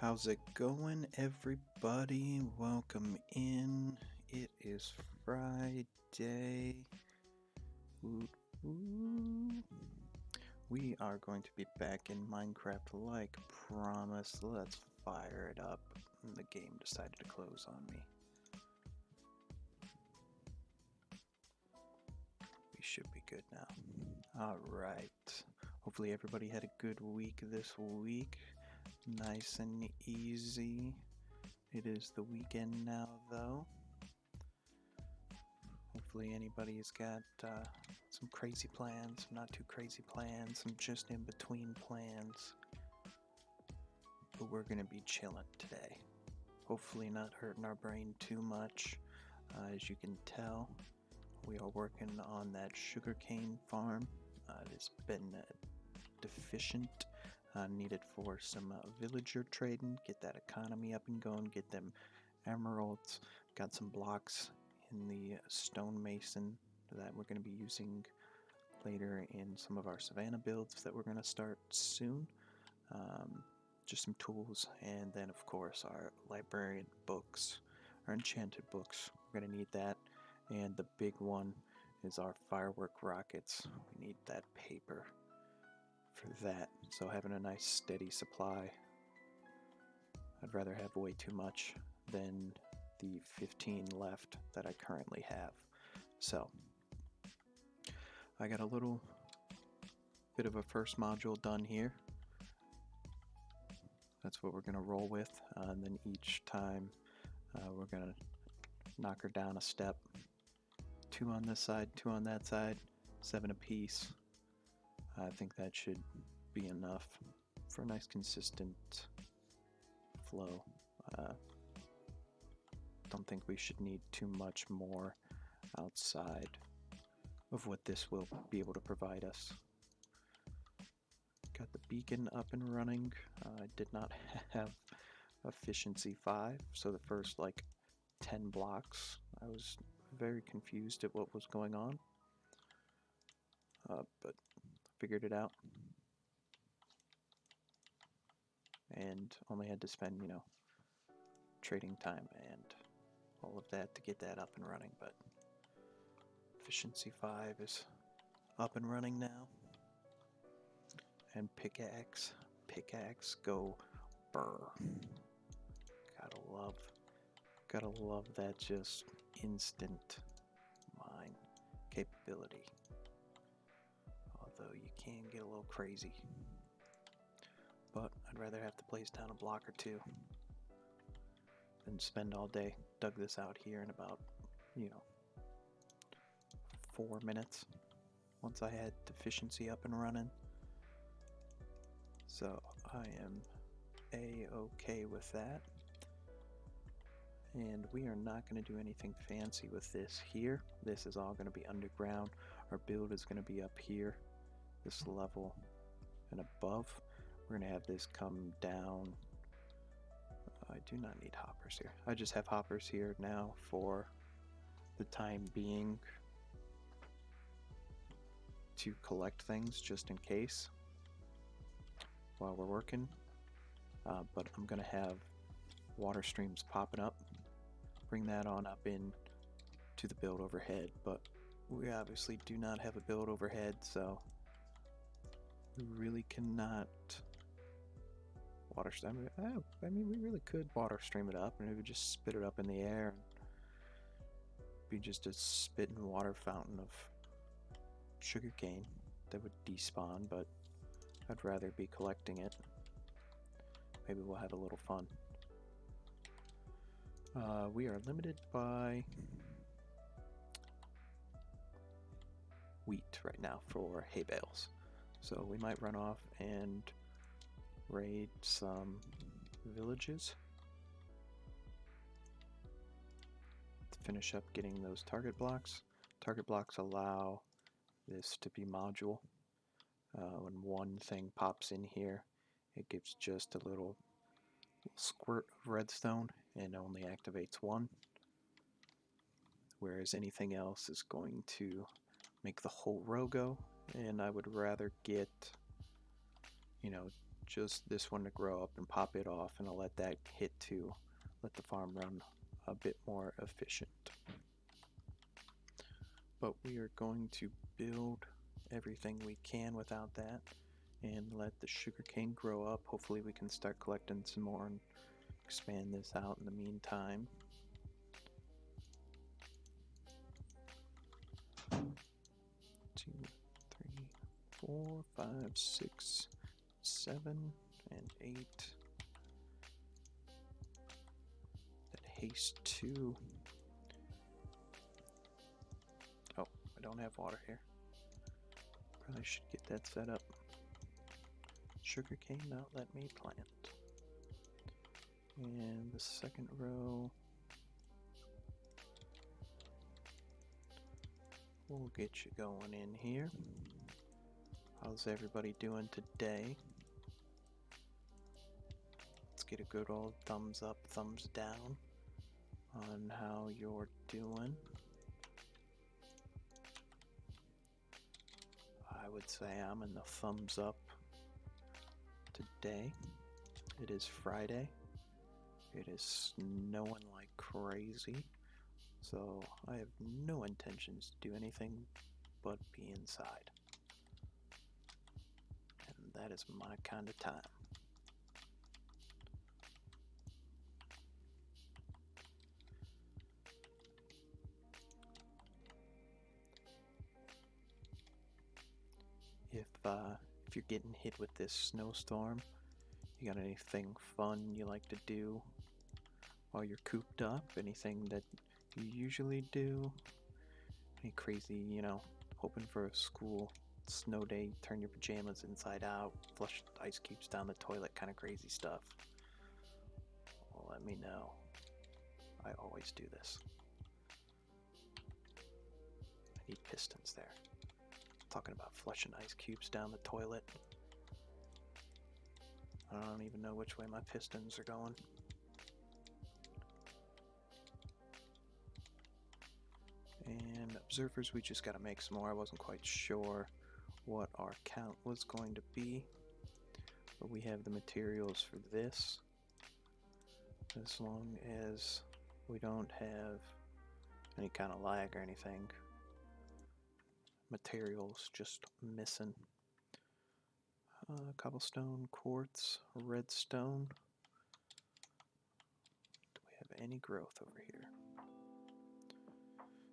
How's it going, everybody? Welcome in. It is Friday. Woot woo. We are going to be back in Minecraft like promised. Let's fire it up. The game decided to close on me. We should be good now. Alright. Hopefully everybody had a good week this week. Nice and easy. It is the weekend now, though. Hopefully anybody's got some crazy plans, some not too crazy plans, some just in between plans. But we're gonna be chilling today. Hopefully not hurting our brain too much. As you can tell, we are working on that sugarcane farm. It's been deficient. Needed for some villager trading, get that economy up and going, get them emeralds. Got some blocks in the stonemason that we're going to be using later in some of our savannah builds that we're going to start soon. Just some tools, and then of course our librarian books, our enchanted books. We're going to need that, and the big one is our firework rockets. We need that paper for that, so having a nice steady supply. I'd rather have way too much than the 15 left that I currently have. So I got a little bit of a first module done here. That's what we're going to roll with, and then each time we're going to knock her down a step. 2 on this side, 2 on that side, 7 apiece. I think that should be enough for a nice consistent flow. Don't think we should need too much more outside of what this will be able to provide us. Got the beacon up and running. I did not have efficiency 5, so the first like 10 blocks I was very confused at what was going on, but figured it out and only had to spend, trading time and all of that to get that up and running. But efficiency 5 is up and running now. And pickaxe, go burr. Gotta love that just instant mine capability. Although you can get a little crazy. But I'd rather have to place down a block or 2 than spend all day. Dug this out here in about, 4 minutes once I had deficiency up and running. So I am a-okay with that. And we are not going to do anything fancy with this here. This is all going to be underground. Our build is going to be up here, this level and above. We're going to have this come down. I do not need hoppers here. I just have hoppers here now for the time being to collect things just in case while we're working. But I'm going to have water streams popping up. Bring that on up in to the build overhead, but we obviously do not have a build overhead, so we really cannot water stream it. I mean, we really could water stream it up, and it would just spit it up in the air and be just a spitting water fountain of sugarcane that would despawn, but I'd rather be collecting it. Maybe we'll have a little fun. We are limited by wheat right now for hay bales, so we might run off and raid some villages to finish up getting those target blocks. Target blocks allow this to be module. When one thing pops in here, it gives just a little squirt of redstone and only activates 1, whereas anything else is going to make the whole row go, and I would rather get just this one to grow up and pop it off, and I'll let that hit to let the farm run a bit more efficient. But we are going to build everything we can without that and let the sugarcane grow up. Hopefully we can start collecting some more and expand this out in the meantime. 2, 3, 4, 5, 6, 7, and 8. That haste 2. Oh, I don't have water here. Probably should get that set up. Sugarcane, now let me plant. And the second row, we'll get you going in here. How's everybody doing today? Let's get a good old thumbs up, thumbs down on how you're doing. I would say I'm in the thumbs up today. It is Friday. It is snowing like crazy, so I have no intentions to do anything but be inside. And that is my kind of time. If you're getting hit with this snowstorm, you got anything fun you like to do while you're cooped up? Anything that you usually do? Any crazy, hoping for a school snow day, turn your pajamas inside out, flush ice cubes down the toilet, kind of crazy stuff? Well, let me know. I always do this. I need pistons there. Talking about flushing ice cubes down the toilet. I don't even know which way my pistons are going. And observers, we just got to make some more. I wasn't quite sure what our count was going to be, but we have the materials for this. As long as we don't have any kind of lag or anything. Materials just missing. Cobblestone, quartz, redstone. Do we have any growth over here?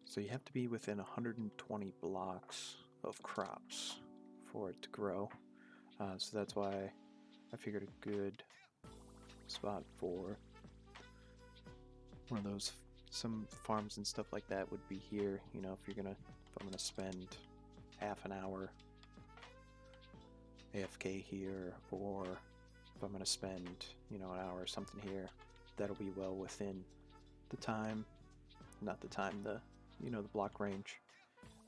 So you have to be within 120 blocks of crops for it to grow. So that's why I figured a good spot for one of those, some farms and stuff like that would be here. If I'm gonna spend half an hour AFK here, or if I'm gonna spend, an hour or something here, that'll be well within the time, not the time, the block range.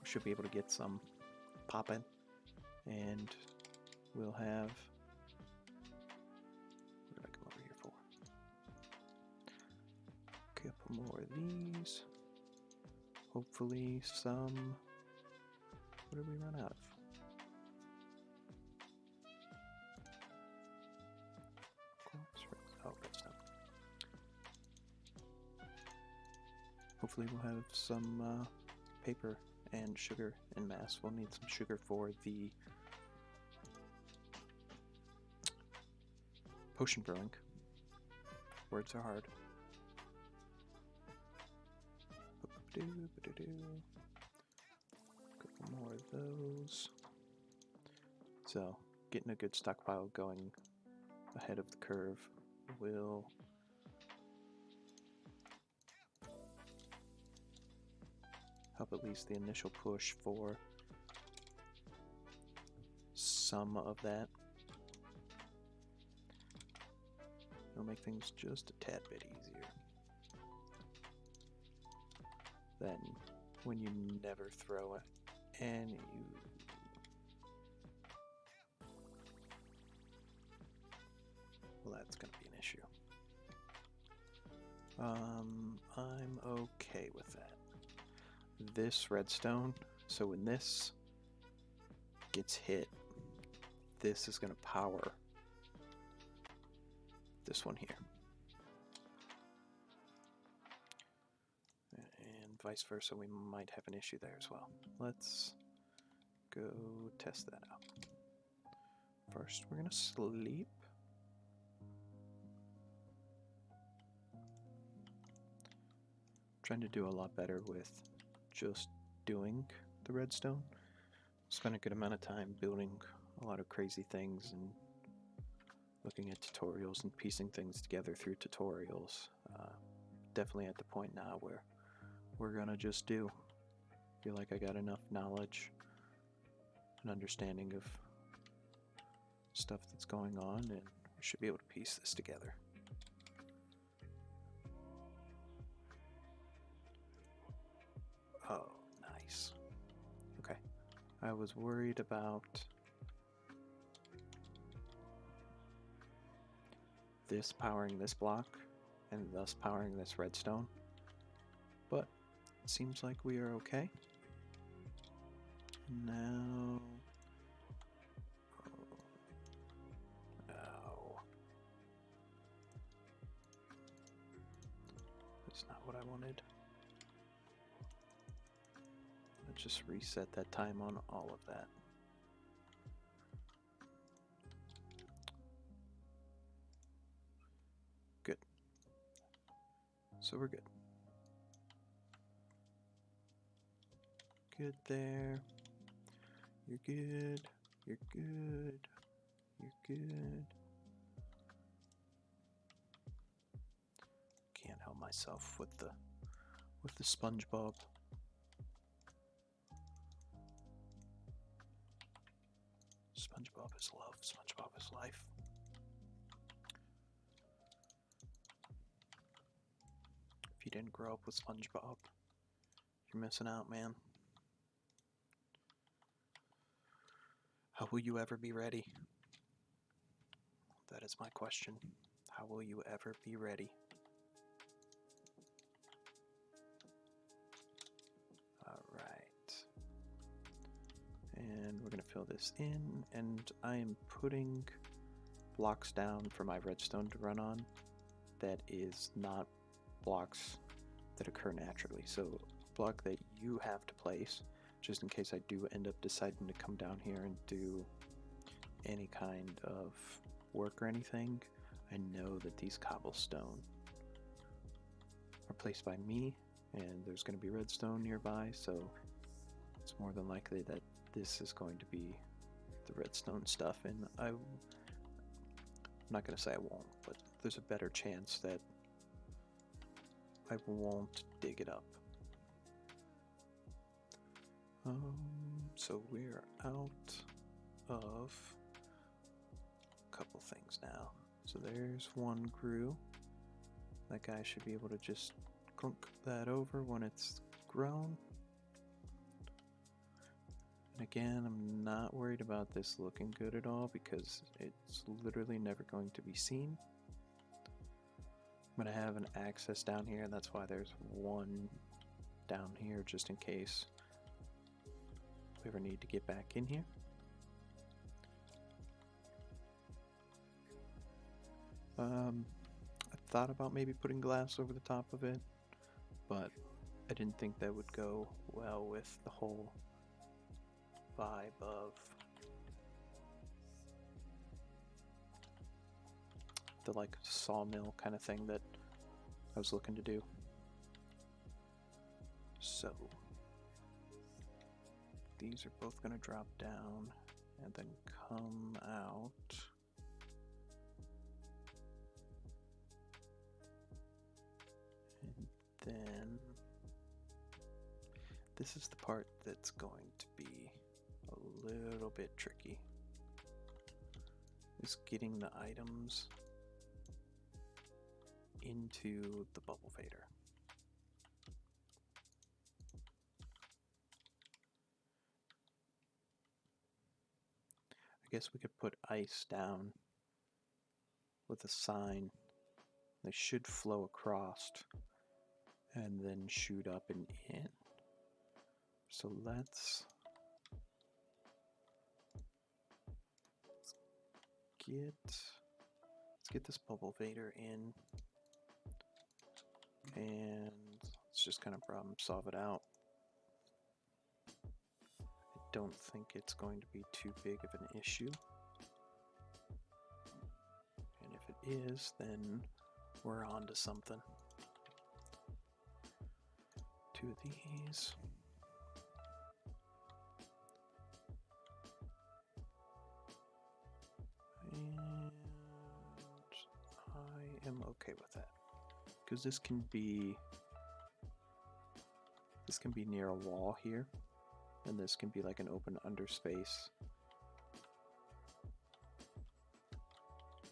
We should be able to get some popping, and we'll have, what did I come over here for? A couple more of these. Hopefully some, what did we run out of? Oh, redstone. Hopefully we'll have some paper and sugar en masse. We'll need some sugar for the potion brewing. Words are hard. Couple more of those. So, getting a good stockpile going ahead of the curve will help at least the initial push for some of that. It'll make things just a tad bit easier than when you never throw it and you well, that's gonna be an issue. I'm okay with that. This redstone, so when this gets hit, this is gonna power this one here. And vice versa, we might have an issue there as well. Let's go test that out. First, we're gonna sleep. Trying to do a lot better with just doing the redstone. Spent a good amount of time building a lot of crazy things and looking at tutorials and piecing things together through tutorials. Definitely at the point now where we're gonna just do. Feel like I got enough knowledge and understanding of stuff that's going on, and we should be able to piece this together. Oh, nice. Okay. I was worried about this powering this block and thus powering this redstone, but it seems like we are okay. Now, oh, that's not what I wanted. Let's just reset that time on all of that. Good. So we're good. Good there. You're good. You're good. You're good. Can't help myself with the SpongeBob. SpongeBob is love. SpongeBob is life. If you didn't grow up with SpongeBob, you're missing out, man. How will you ever be ready? That is my question. How will you ever be ready? Alright. And we're going to fill this in, and I am putting blocks down for my redstone to run on that is not blocks that occur naturally. So a block that you have to place, just in case I do end up deciding to come down here and do any kind of work or anything, I know that these cobblestone are placed by me, and there's going to be redstone nearby, so it's more than likely that this is going to be the redstone stuff, and I'm not going to say I won't, but there's a better chance that I won't dig it up. So we're out of a couple things now. So there's one grew. That guy should be able to just clunk that over when it's grown. And again, I'm not worried about this looking good at all because it's literally never going to be seen. I'm going to have an access down here, and that's why there's one down here just in case we ever need to get back in here. I thought about maybe putting glass over the top of it, but I didn't think that would go well with the whole vibe of the like sawmill kind of thing that I was looking to do. So these are both going to drop down and then come out. And then this is the part that's going to be a little bit tricky. Is getting the items into the bubble fader. I guess we could put ice down with a sign. They should flow across and then shoot up and in. So let's get, it's get this bubble vader in, and let's just kind of problem solve it out. I don't think it's going to be too big of an issue. And if it is, then we're on to something. 2 of these. And I am okay with that. Because this can be near a wall here. And this can be like an open underspace.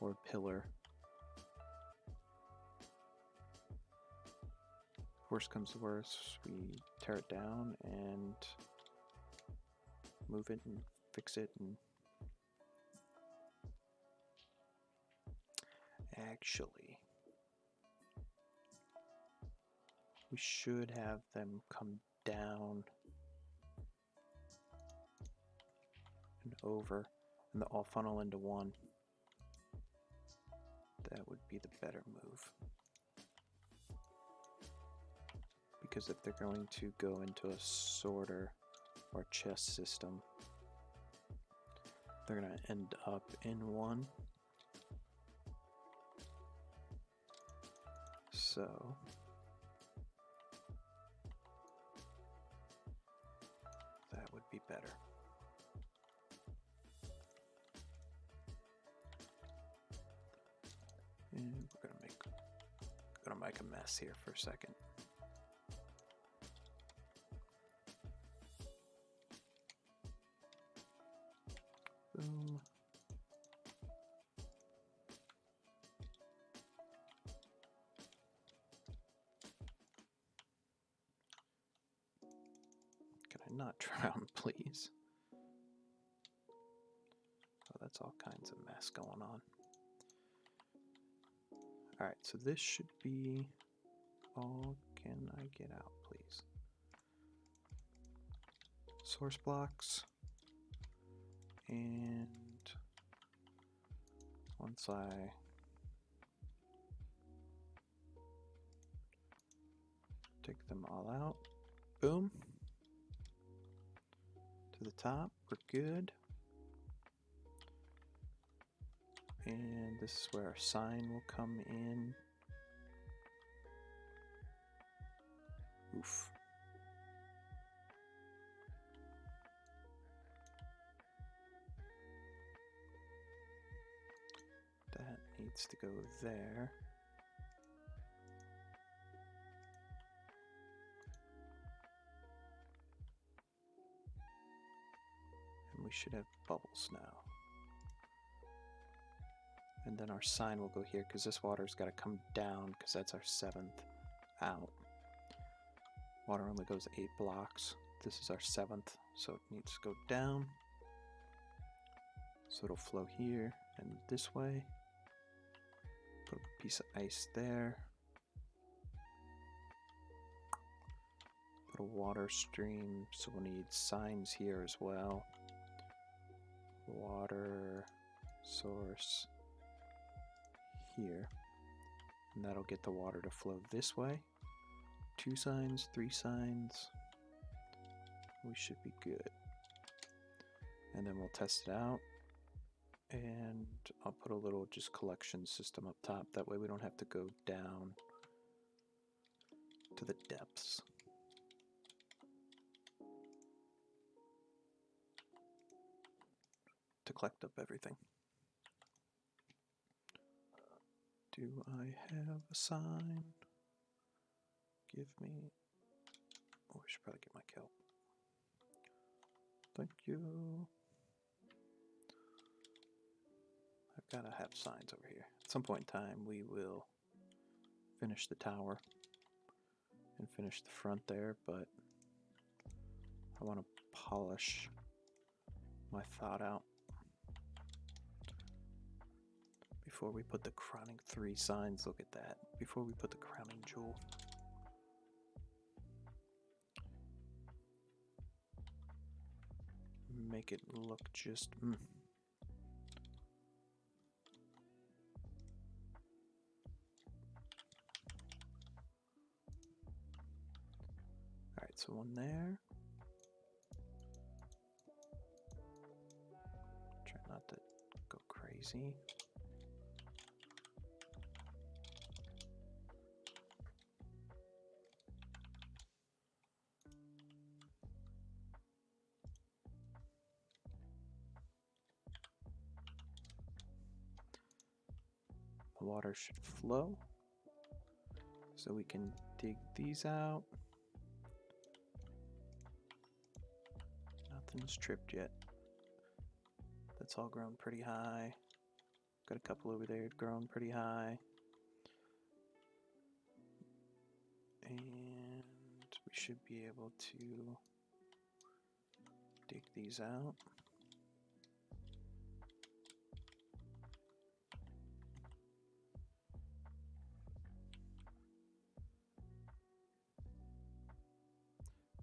Or a pillar. Worst comes to worst, we tear it down and move it and fix it. And actually, we should have them come down and over, and all funnel into one. That would be the better move. Because if they're going to go into a sorter or chest system, they're going to end up in one. So that would be better. And we're gonna make a mess here for a second. Boom. Can I not drown, please? Oh, that's all kinds of mess going on. Alright, so this should be all. Can I get out, please? Source blocks. And once I take them all out, boom, to the top, we're good. And this is where our sign will come in. Oof. That needs to go there. And we should have bubbles now. And then our sign will go here because this water's got to come down because that's our 7th out. Water only goes 8 blocks. This is our 7th, so it needs to go down. So it'll flow here and this way. Put a piece of ice there. Put a water stream, so we'll need signs here as well. Water source here. And that'll get the water to flow this way. 2 signs, 3 signs. We should be good. And then we'll test it out. And I'll put a little just collection system up top. That way we don't have to go down to the depths. To collect up everything. Do I have a sign? Give me... Oh, I should probably get my kelp. Thank you. I've got to have signs over here. At some point in time, we will finish the tower and finish the front there, but I want to polish my thought out before we put the crowning 3 signs. Look at that. Before we put the crowning jewel. Make it look just... That's the one there. Try not to go crazy. The water should flow, so we can dig these out. Nothing's tripped yet. That's all grown pretty high. Got a couple over there grown pretty high. And we should be able to dig these out.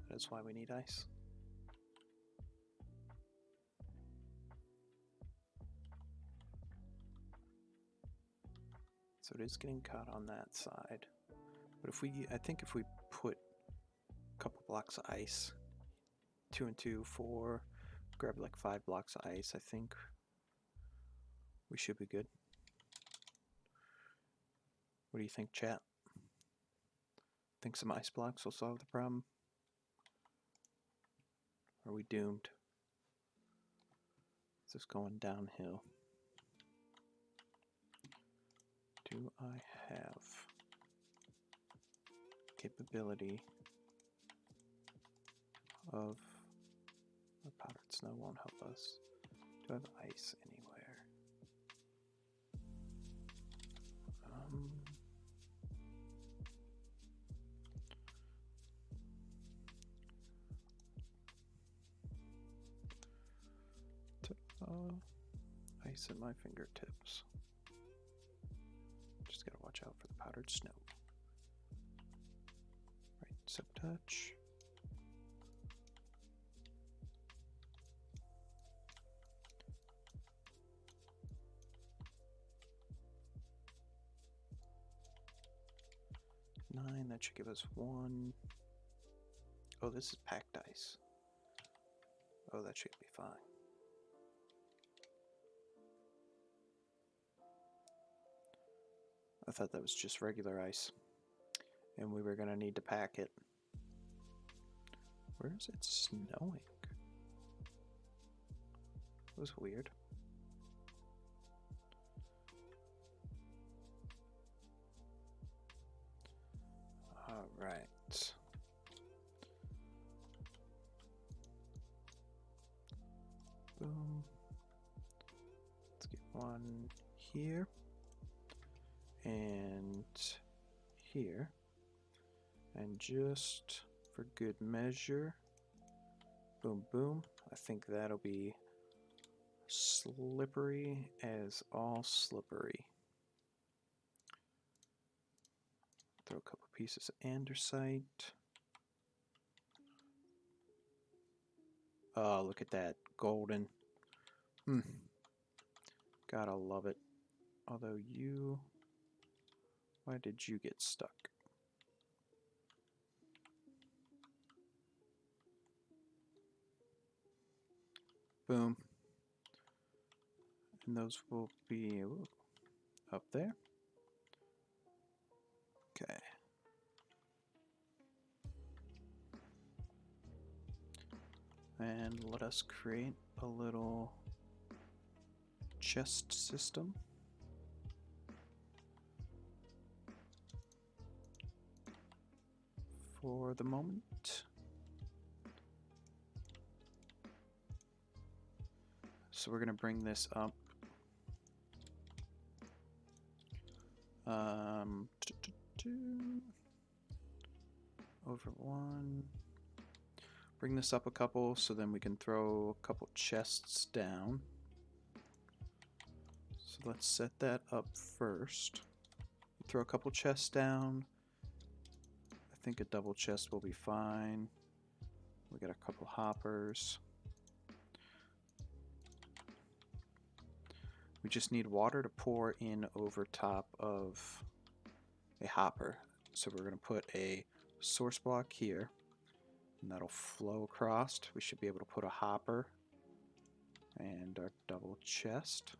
That's why we need ice. So it is getting caught on that side. But I think if we put a couple blocks of ice, 2 and 2, 4, grab like 5 blocks of ice, I think we should be good. What do you think, chat? Think some ice blocks will solve the problem? Or are we doomed? Is this going downhill? Do I have capability of... The powdered snow won't help us. Do I have ice anywhere? Ice at my fingertips. Just gotta watch out for the powdered snow. Right, soap touch. Nine, that should give us 1. Oh, this is packed ice. Oh, that should be fine. I thought that was just regular ice, and we were going to need to pack it. Where is it snowing? That was weird. All right. Boom. Let's get one here. And here, and just for good measure, boom boom, I think that'll be slippery as all slippery. Throw a couple pieces of andesite. Oh, look at that, golden. Gotta love it. Although you... Why did you get stuck? Boom. And those will be up there. Okay. And let us create a little chest system. For the moment. So we're going to bring this up. Over 1. Bring this up a couple so then we can throw a couple chests down. So let's set that up first. Throw a couple chests down. I think a double chest will be fine. We got a couple hoppers. We just need water to pour in over top of a hopper. So we're going to put a source block here. And that'll flow across. We should be able to put a hopper and our double chest.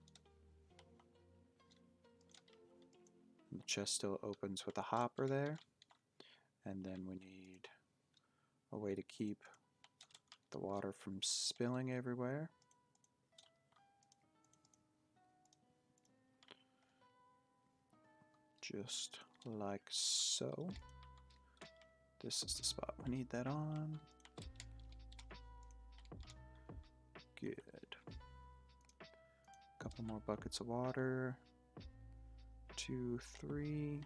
And the chest still opens with a hopper there. And then we need a way to keep the water from spilling everywhere. Just like so. This is the spot we need that on. Good. Couple more buckets of water. 2, 3.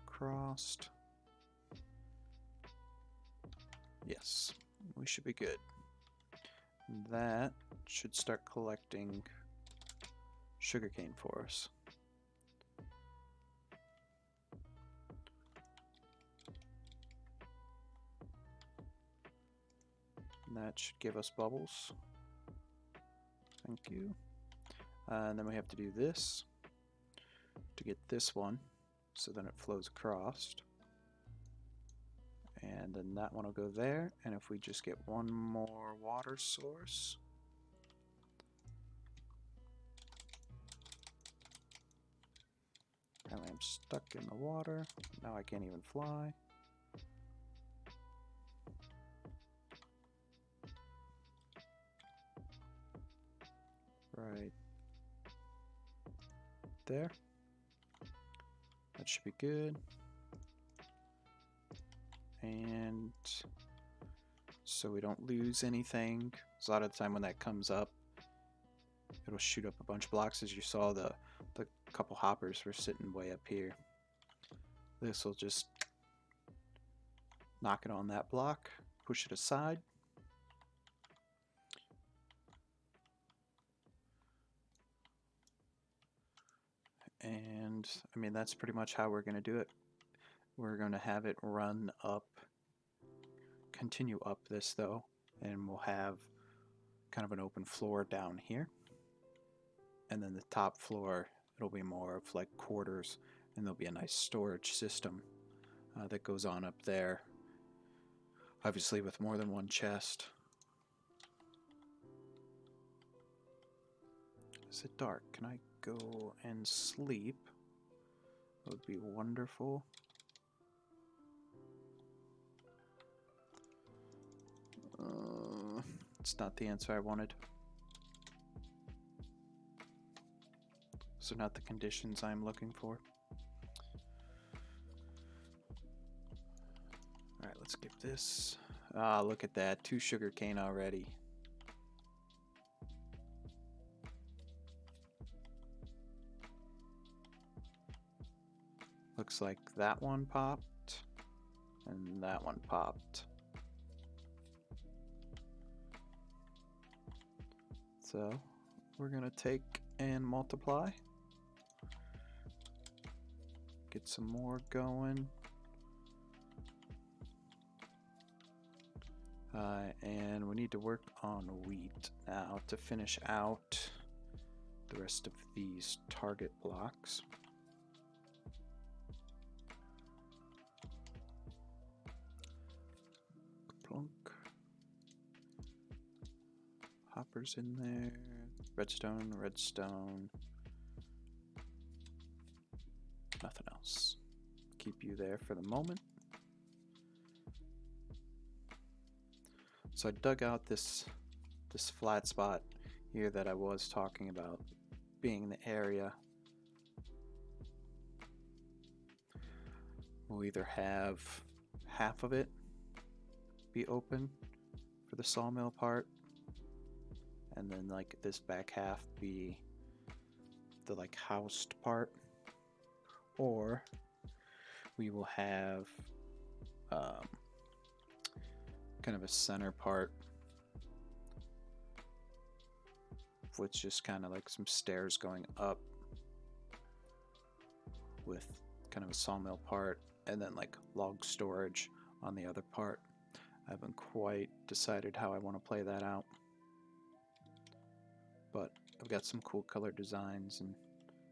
Crossed. Yes, we should be good. That should start collecting sugarcane for us. And that should give us bubbles. Thank you. And then we have to do this to get this one, so then it flows across. And then that one will go there, and if we just get one more water source. Apparently I'm stuck in the water. Now I can't even fly. Right there. That should be good. And so we don't lose anything. A lot of the time when that comes up, it'll shoot up a bunch of blocks. As you saw, the couple hoppers were sitting way up here. This will just knock it on that block, push it aside. And I mean, that's pretty much how we're going to do it. We're going to have it run up, continue up this though, and we'll have kind of an open floor down here. And then the top floor, it'll be more of like quarters, and there'll be a nice storage system that goes on up there. Obviously with more than one chest. Is it dark? Can I go and sleep? That would be wonderful. It's not the answer I wanted. So not the conditions I'm looking for. Alright, let's skip this. Ah, look at that. 2 sugarcane already. Looks like that one popped, and that one popped. So we're gonna take and multiply. Get some more going. And we need to work on wheat now to finish out the rest of these target blocks. Plunk. Hoppers in there. Redstone, redstone. Nothing else. Keep you there for the moment. So I dug out this flat spot here that I was talking about being the area. We'll either have half of it be open for the sawmill part, and then like this back half be the like housed part, or we will have kind of a center part with just kind of like some stairs going up with kind of a sawmill part, and then like log storage on the other part. I haven't quite decided how I want to play that out, but I've got some cool color designs and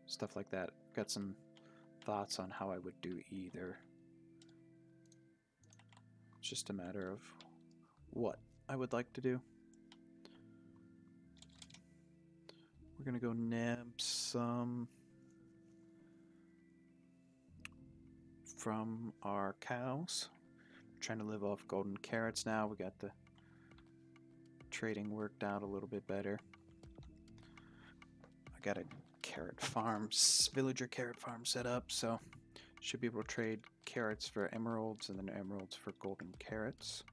stuff like that. I've got some thoughts on how I would do either. just a matter of what I would like to do. We're gonna go nab some from our cows. We're trying to live off golden carrots now. We got the trading worked out a little bit better. I got a carrot farm, villager carrot farm set up, so should be able to trade carrots for emeralds and then emeralds for golden carrots.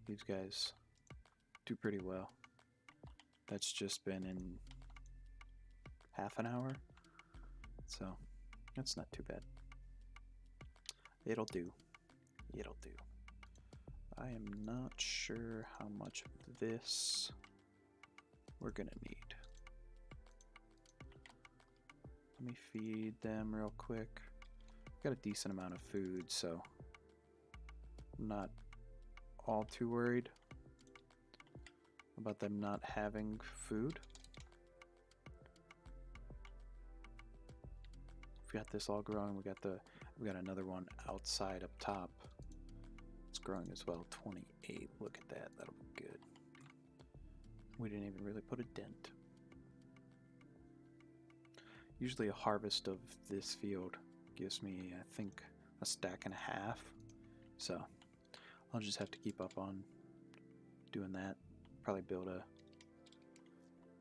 These guys do pretty well. That's just been in half an hour, so that's not too bad. It'll do. It'll do. I am not sure how much of this we're gonna need. Let me feed them real quick. Got a decent amount of food, so I'm not all too worried about them not having food. We got this all growing. We got another one outside up top. It's growing as well. 28. Look at that. That'll be good. We didn't even really put a dent. Usually a harvest of this field gives me, I think, a stack and a half. So I'll just have to keep up on doing that. Probably build a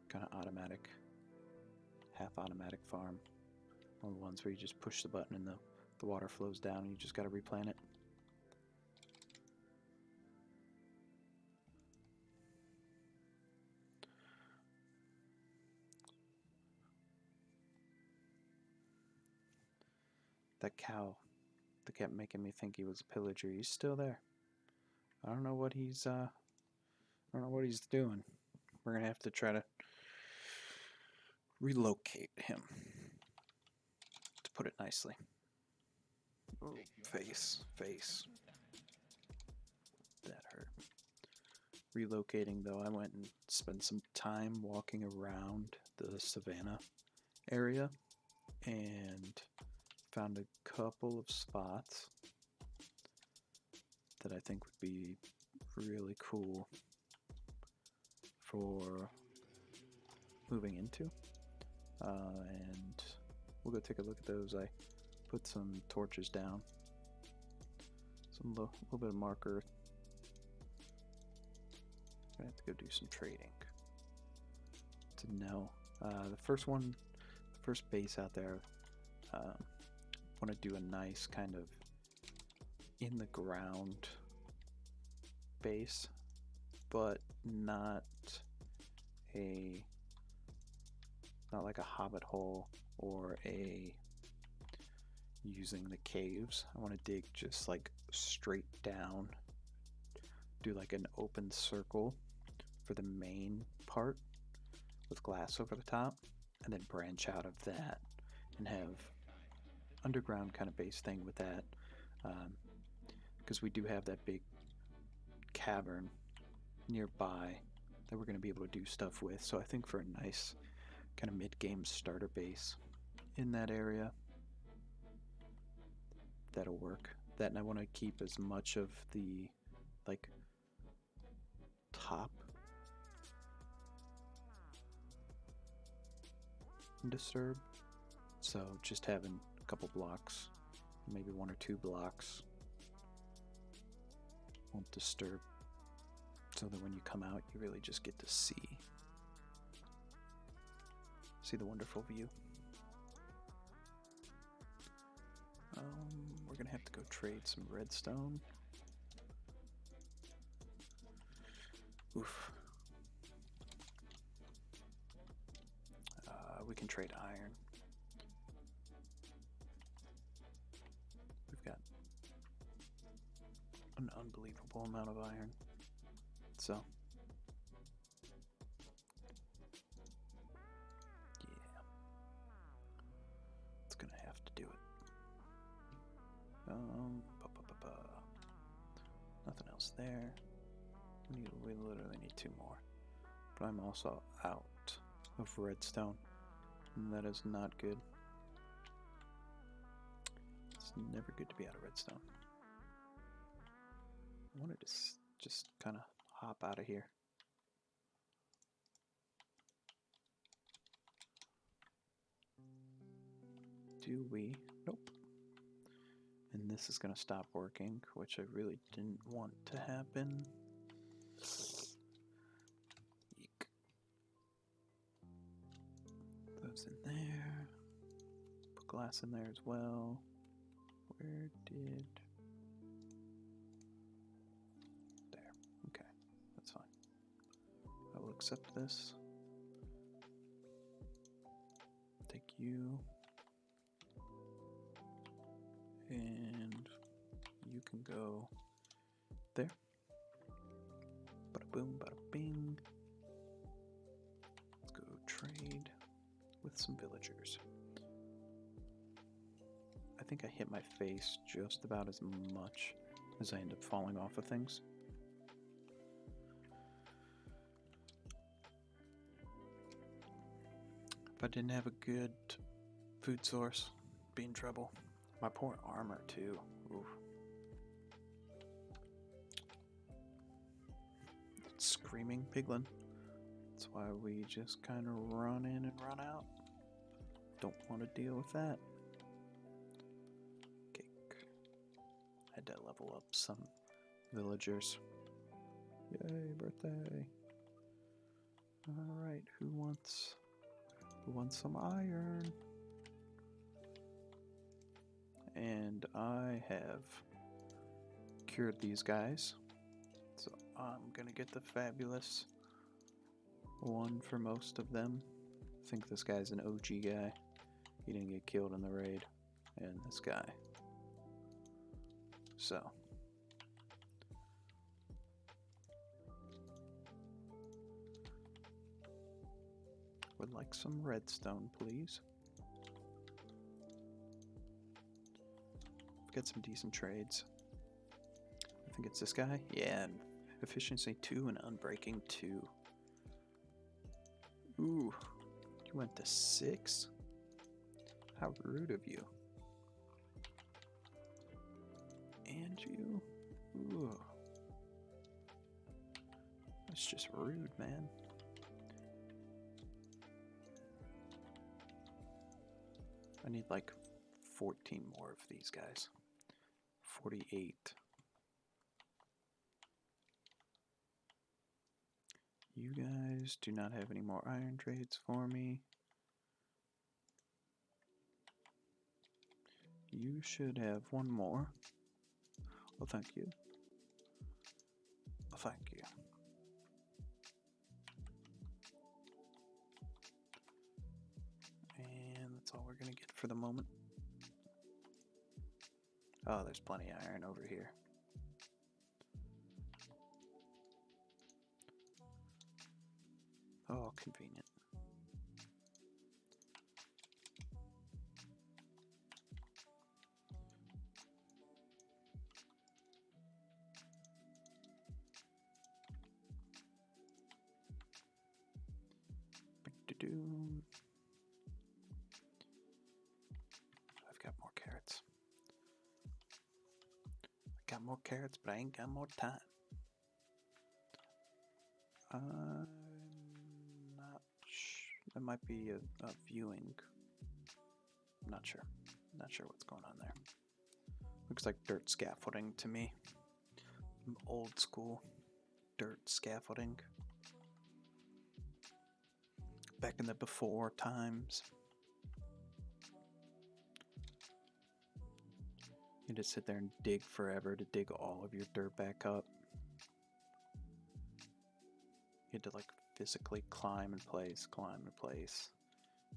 kind of automatic, half automatic farm. One of the ones where you just push the button and the water flows down and you just got to replant it. That cow that kept making me think he was a pillager, he's still there. I don't know what he's doing. We're gonna have to try to relocate him, to put it nicely. Ooh, face. That hurt. Relocating though, I went and spent some time walking around the savannah area and found a couple of spots that I think would be really cool for moving into, and we'll go take a look at those. I put some torches down, some little bit of marker. I have to go do some trading to know. The first base out there, want to do a nice kind of in the ground base, but not like a hobbit hole or using the caves. I want to dig just like straight down, do like an open circle for the main part with glass over the top, and then branch out of that and have underground kind of base thing with that, because we do have that big cavern nearby that we're going to be able to do stuff with. So I think for a nice kind of mid-game starter base in that area, that'll work. That, and I want to keep as much of the like top undisturbed, so just having a couple blocks, maybe 1 or 2 blocks, won't disturb, so that when you come out you really just get to see the wonderful view. We're gonna have to go trade some redstone. Oof. We can trade iron. We've got an unbelievable amount of iron. So, yeah, it's gonna have to do it. Nothing else there. We literally need 2 more. But I'm also out of redstone, and that is not good. Never good to be out of redstone. I wanted to just kind of hop out of here. Do we? Nope. And this is going to stop working, which I really didn't want to happen. Eek. Those in there. Put glass in there as well. Where did... There. Okay. That's fine. I will accept this. Take you. And you can go there. Bada boom, bada bing. Let's go trade with some villagers. I think I hit my face just about as much as I end up falling off of things. If I didn't have a good food source, I'd be in trouble. My poor armor too. Oof. Screaming piglin. That's why we just kind of run in and run out. Don't want to deal with that. Cake. Had to level up some villagers. Yay, birthday. Alright, who wants some iron? And I have cured these guys. So I'm gonna get the fabulous one for most of them. I think this guy's an OG guy. He didn't get killed in the raid. And this guy. So. Would like some redstone, please. Get some decent trades. I think it's this guy. Yeah, efficiency 2 and unbreaking 2. Ooh, you went to 6? How rude of you. And you? Ooh. That's just rude, man. I need like 14 more of these guys. 48. You guys do not have any more iron trades for me. You should have one more. Oh, thank you. Oh, thank you. And that's all we're gonna get for the moment. Oh, there's plenty of iron over here. Oh, convenient. I've got more carrots. I got more carrots, but I ain't got more time. I'm not sure. That might be a viewing. I'm not sure. Not sure what's going on there. Looks like dirt scaffolding to me. Old school dirt scaffolding. Back in the before times. You just sit there and dig forever to dig all of your dirt back up. You had to like physically climb in place,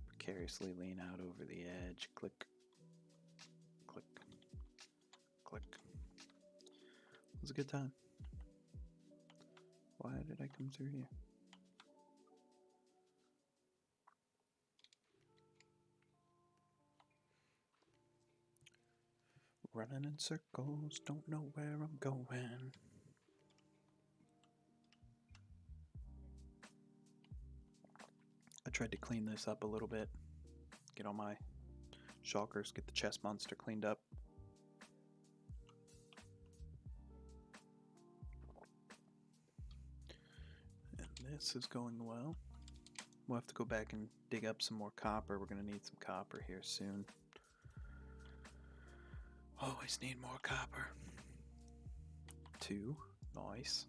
precariously lean out over the edge, click, click, click. It was a good time. Why did I come through here? Running in circles, don't know where I'm going. I tried to clean this up a little bit. Get all my shulkers, get the chest monster cleaned up. This is going well. We'll have to go back and dig up some more copper. We're going to need some copper here soon. Always need more copper. 2. Nice.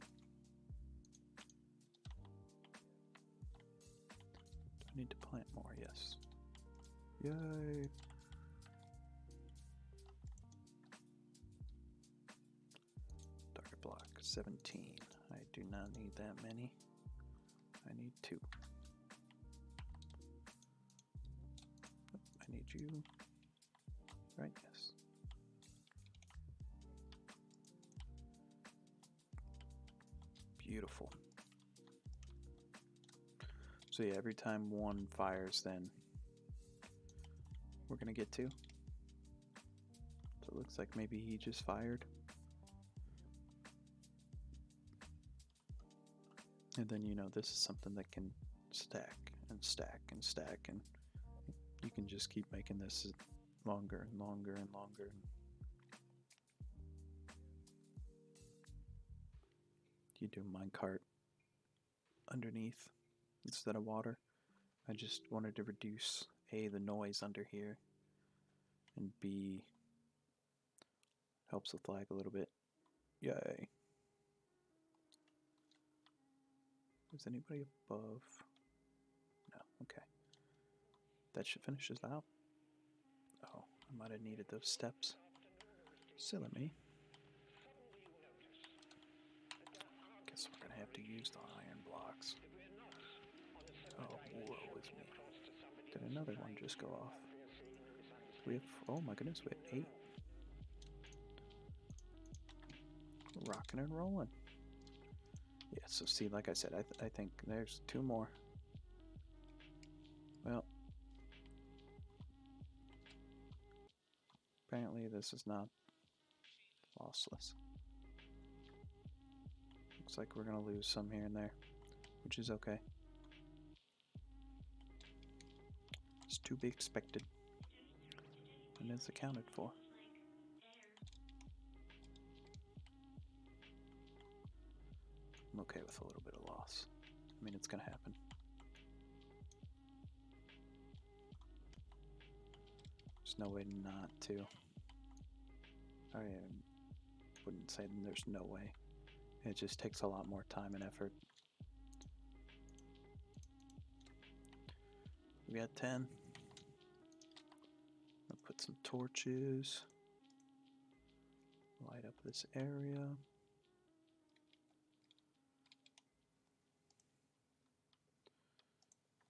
Do I need to plant more? Yes. Yay. Target block 17. I do not need that many. I need 2. I need you. Right, yes. Beautiful. So yeah, every time one fires, then we're gonna get 2. So it looks like maybe he just fired. And then, you know, this is something that can stack and stack and stack, and you can just keep making this longer and longer and longer. You do minecart underneath instead of water. I just wanted to reduce A, the noise under here, and B, helps with lag a little bit. Yay. Is anybody above? No, okay. That should finish us out. Oh, I might have needed those steps. Silly me. Guess we're gonna have to use the iron blocks. Oh, woe is me. Did another one just go off? We have, oh my goodness, we have 8. Rocking and rolling. Yeah, so see, like I said, I think there's 2 more. Well, apparently this is not lossless. Looks like we're gonna lose some here and there, which is okay. It's to be expected, and it's accounted for. I'm okay with a little bit of loss. I mean, it's gonna happen. There's no way not to. I wouldn't say there's no way. It just takes a lot more time and effort. We got 10. I'll put some torches. Light up this area.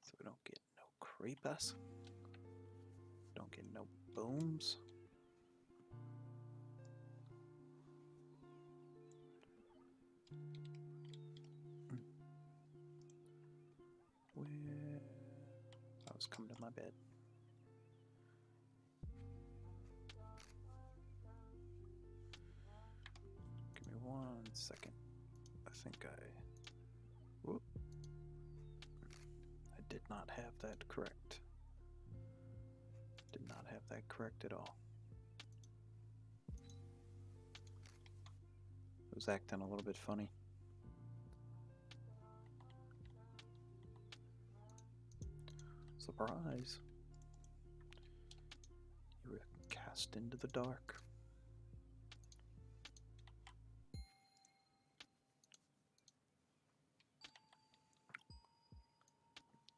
So we don't get no creepers. Don't get no booms. Where I was coming to my bed. Give me 1 second. I think whoop. I did not have that correct. Did not have that correct at all. It was acting a little bit funny. Surprise! You were cast into the dark.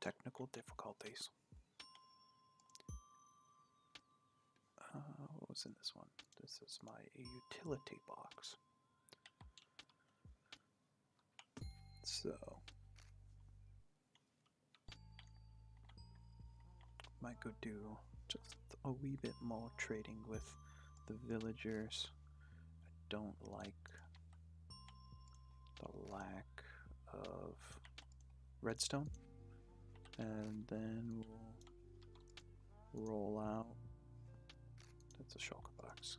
Technical difficulties. What was in this one? This is my utility box. So, might go do just a wee bit more trading with the villagers. I don't like the lack of redstone. And then we'll roll out. That's a shulker box.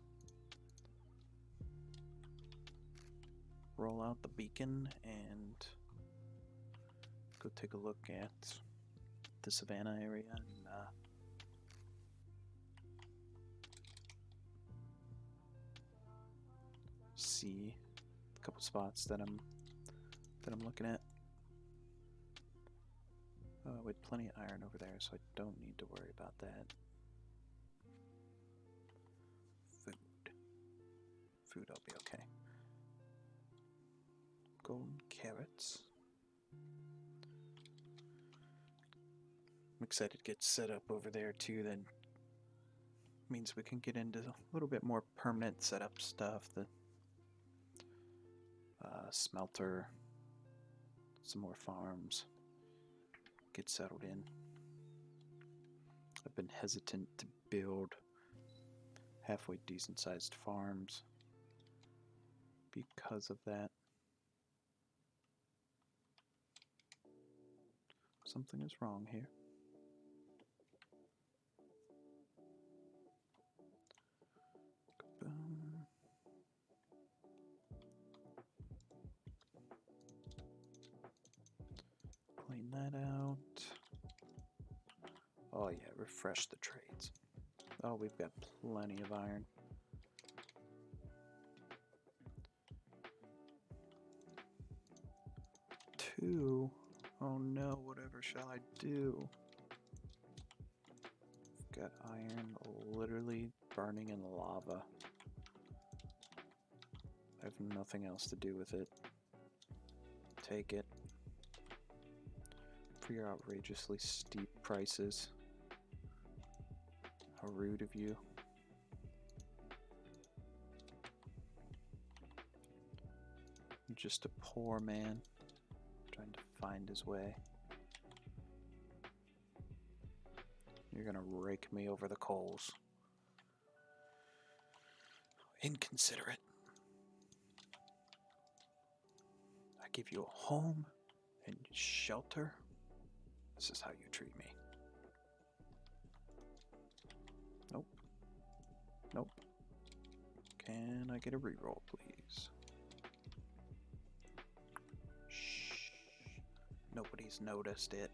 Roll out the beacon and go take a look at the savannah area and see a couple spots that I'm looking at. With plenty of iron over there, so I don't need to worry about that. Food. Food, I'll be okay. Golden carrots. I'm excited to get set up over there too. That means we can get into a little bit more permanent setup stuff. The smelter, some more farms. Get settled in. I've been hesitant to build halfway decent sized farms because of that. Something is wrong here. Boom. Clean that out. Oh yeah, refresh the trades. Oh, we've got plenty of iron. Two. Oh no, whatever shall I do? I've got iron literally burning in lava. I have nothing else to do with it. Take it. For your outrageously steep prices. How rude of you. I'm just a poor man trying to find his way. You're gonna rake me over the coals. Inconsiderate. I give you a home and shelter. This is how you treat me. Nope. Nope. Can I get a reroll, please? Shh. Nobody's noticed it.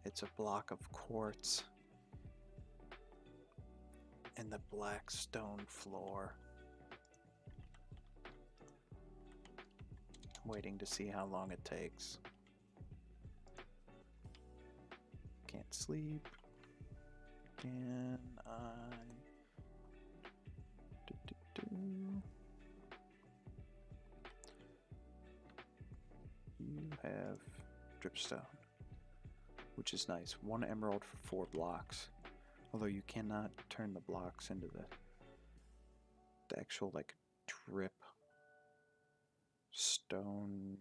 It's a block of quartz and the black stone floor. I'm waiting to see how long it takes. Can't sleep. Can I? You have dripstone, which is nice. 1 emerald for 4 blocks. Although you cannot turn the blocks into the actual like drip stone.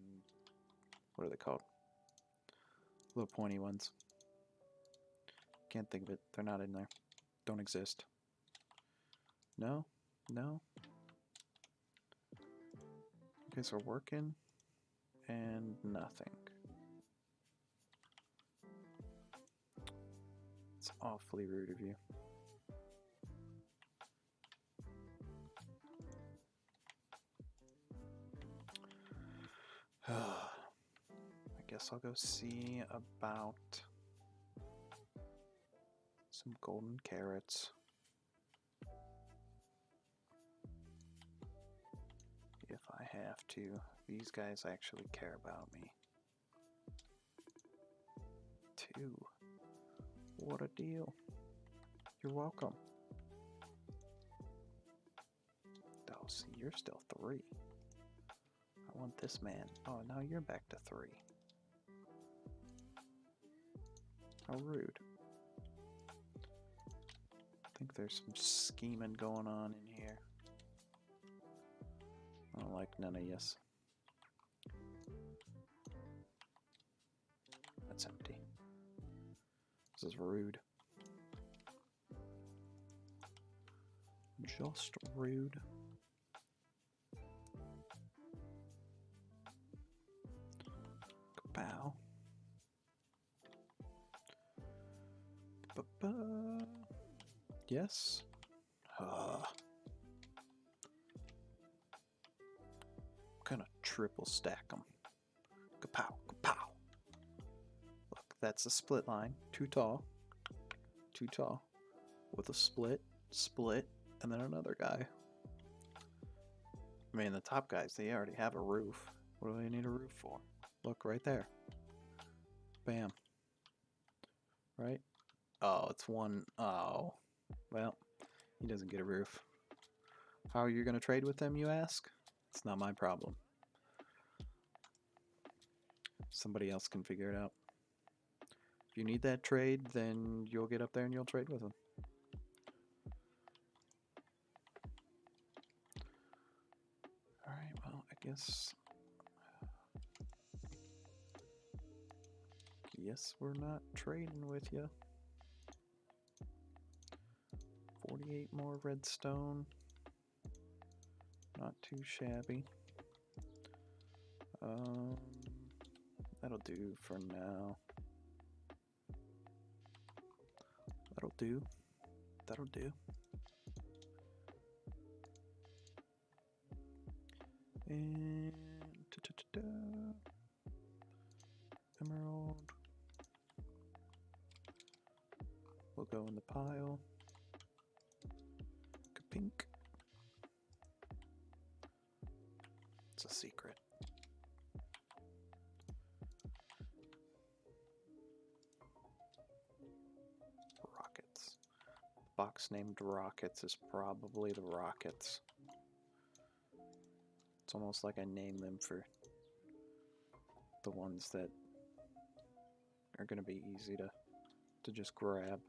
What are they called? Little pointy ones. Can't think of it. They're not in there. Don't exist. No? No? You guys are working and nothing. It's awfully rude of you. I guess I'll go see about some golden carrots. If I have to. These guys actually care about me. 2. What a deal. You're welcome. Oh, see, you're still 3. I want this man. Oh, now you're back to 3. How rude. I think there's some scheming going on in here. I don't like none of yes. That's empty. This is rude. Just rude. Kapow. Ba-ba. Yes. Gonna triple stack them. Kapow, kapow. Look, that's a split line. Too tall. Too tall. With a split, and then another guy. I mean, the top guys, they already have a roof. What do they need a roof for? Look, right there. Bam. right? Oh, it's one. Oh, well, he doesn't get a roof. How are you going to trade with them, you ask? It's not my problem. Somebody else can figure it out. If you need that trade, then you'll get up there and you'll trade with them. Alright, well, I guess... Yes, we're not trading with you. 48 more redstone. Not too shabby. That'll do for now. That'll do. That'll do. And emerald. Will go in the pile. Pink. It's a secret. Rockets. The box named Rockets is probably the Rockets. It's almost like I name them for the ones that are going to be easy to just grab.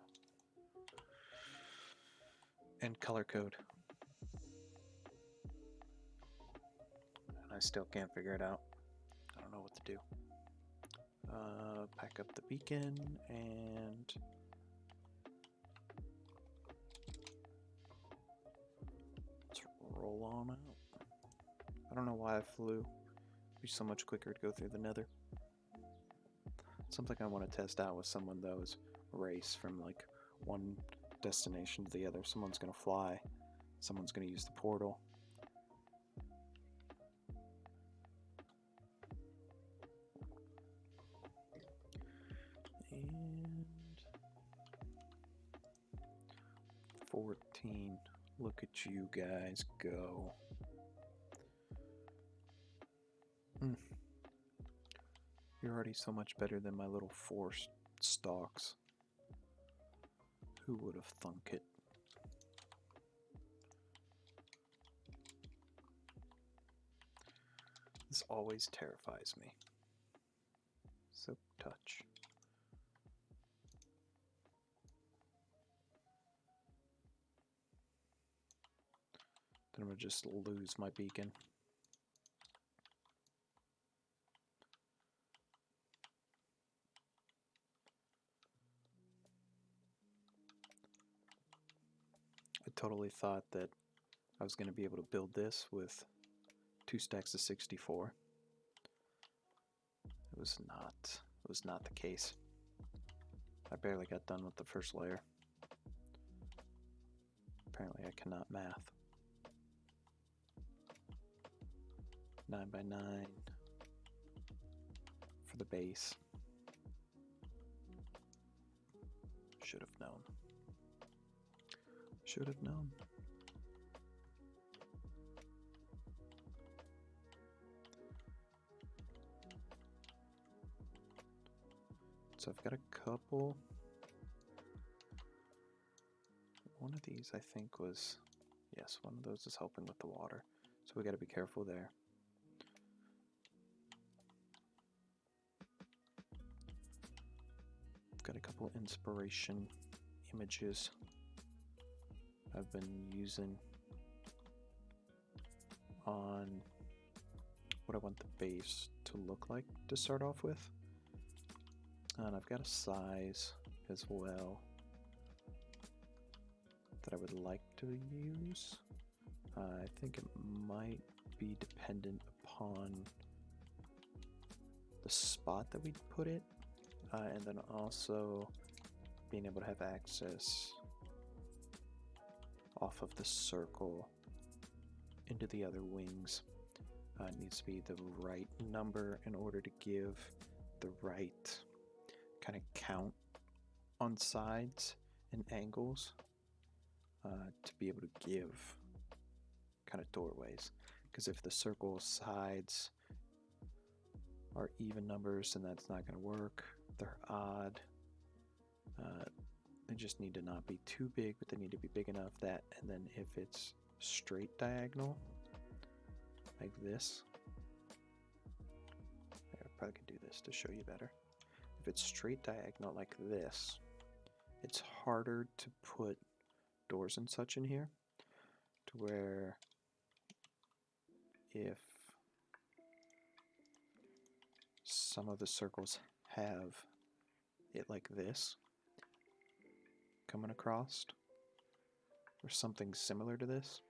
And color code. And I still can't figure it out. I don't know what to do. Pack up the beacon and let's roll on out. I don't know why I flew. It'd be so much quicker to go through the nether. Something I want to test out with someone though is race from like one destination to the other. Someone's gonna fly, someone's gonna use the portal. And 14. Look at you guys go. You're already so much better than my little 4 stalks. Who would have thunk it? This always terrifies me. Silk touch. Then I'm gonna just lose my beacon. I totally thought that I was going to be able to build this with 2 stacks of 64. It was not. It was not the case. I barely got done with the first layer. Apparently I cannot math. 9 by 9 for the base. Should have known. Should have known. So I've got a couple. One of these I think was, yes, one of those is helping with the water. So we got to be careful there. Got a couple inspiration images I've been using on what I want the base to look like to start off with. And I've got a size as well that I would like to use. I think it might be dependent upon the spot that we put it, and then also being able to have access off of the circle into the other wings. It needs to be the right number in order to give the right kind of count on sides and angles to be able to give kind of doorways. Because if the circle sides are even numbers, then that's not going to work. If they're odd, They just need to not be too big, but they need to be big enough that, and then if it's straight diagonal, like this, I probably could do this to show you better. If it's straight diagonal like this, it's harder to put doors and such in here, to where if some of the circles have it like this coming across, or something similar to this,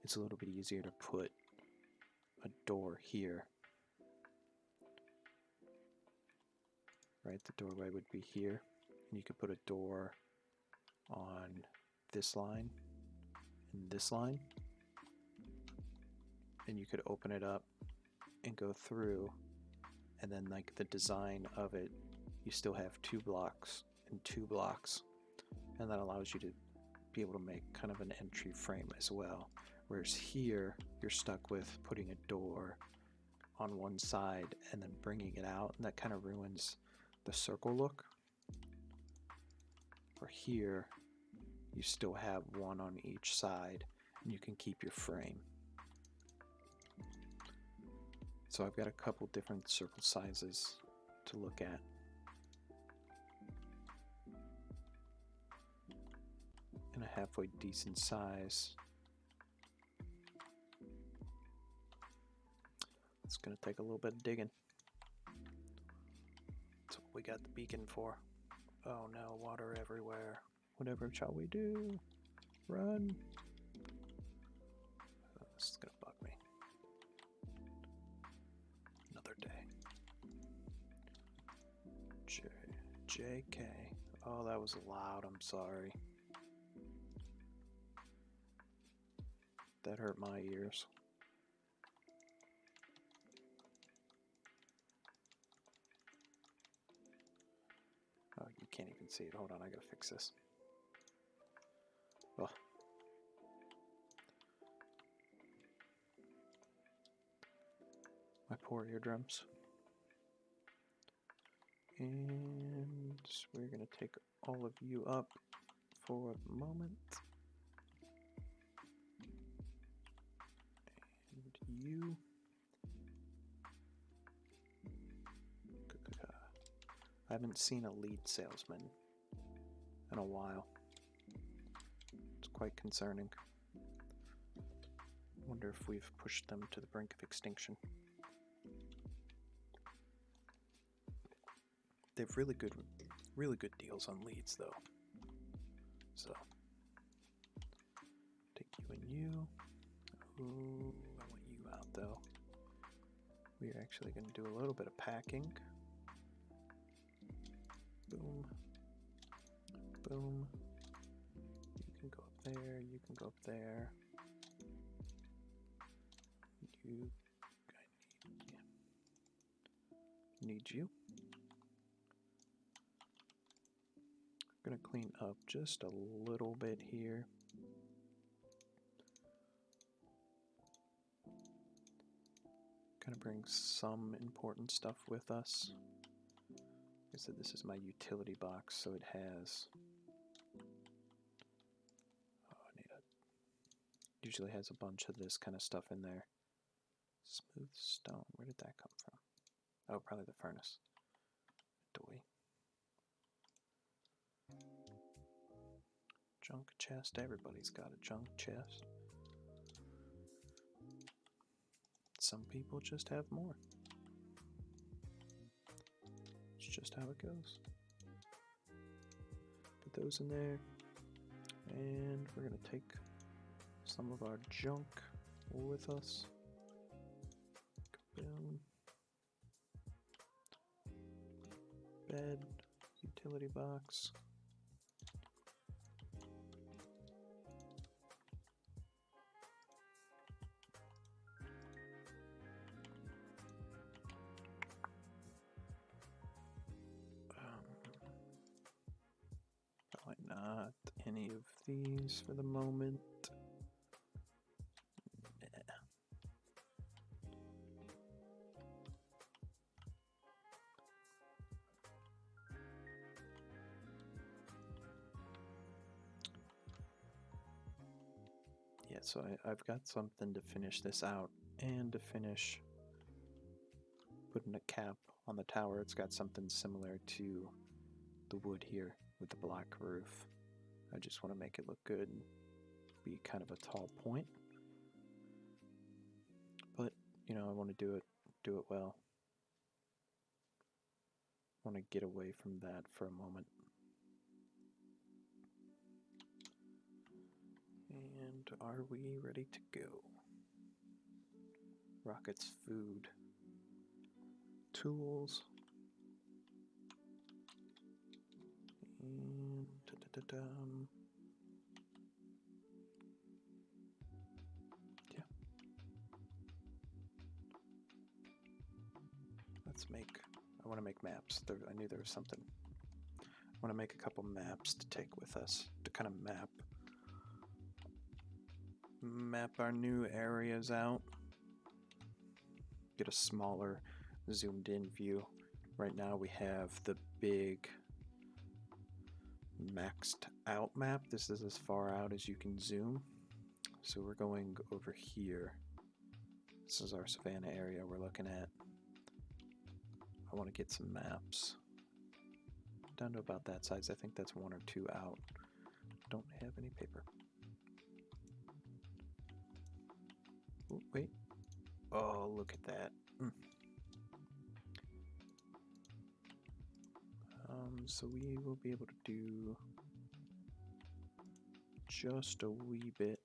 it's a little bit easier to put a door here. Right, the doorway would be here, and you could put a door on this line and this line, and you could open it up and go through, and then like the design of it, you still have 2 blocks and 2 blocks, and that allows you to be able to make kind of an entry frame as well. Whereas here, you're stuck with putting a door on one side and then bringing it out, and that kind of ruins the circle look. Or here, you still have one on each side, and you can keep your frame. So I've got a couple different circle sizes to look at. And a halfway decent size. It's going to take a little bit of digging. That's what we got the beacon for. Oh no, water everywhere. Whatever shall we do? Run. Oh, this is going to bug me. Another day. JK. Oh, that was loud. I'm sorry. That hurt my ears. Oh, you can't even see it. Hold on, I gotta fix this. Oh. My poor eardrums. And we're gonna take all of you up for a moment. And you. I haven't seen a lead salesman in a while. It's quite concerning. Wonder if we've pushed them to the brink of extinction. They have really good deals on leads, though. So, take you and you. Ooh, I want you out, though. We are actually going to do a little bit of packing. Boom. Boom. You can go up there, you can go up there. You, I need you. I'm gonna clean up just a little bit here. Gonna bring some important stuff with us. Like I said, this is my utility box, so it has. Usually has a bunch of this kind of stuff in there. Smooth stone. Where did that come from? Oh, probably the furnace. Doy. Junk chest. Everybody's got a junk chest. Some people just have more. It's just how it goes. Put those in there. And we're going to take some of our junk with us. Boom. Bed, utility box. Probably not any of these for the moment. Yeah, so I've got something to finish this out and to finish putting a cap on the tower. It's got something similar to the wood here with the black roof. I just want to make it look good and be kind of a tall point. But, you know, I want to do it well. I want to get away from that for a moment. And are we ready to go? Rocket's food. Tools. And yeah. Let's make, I want to make maps. I knew there was something. I want to make a couple maps to take with us to kind of map our new areas out. Get a smaller zoomed in view. Right now we have the big maxed out map. This is as far out as you can zoom. So we're going over here. This is our savanna area we're looking at. I want to get some maps down to about that size. I think that's 1 or 2 out. Don't have any paper. Oh, wait. Oh, look at that. So we will be able to do just a wee bit.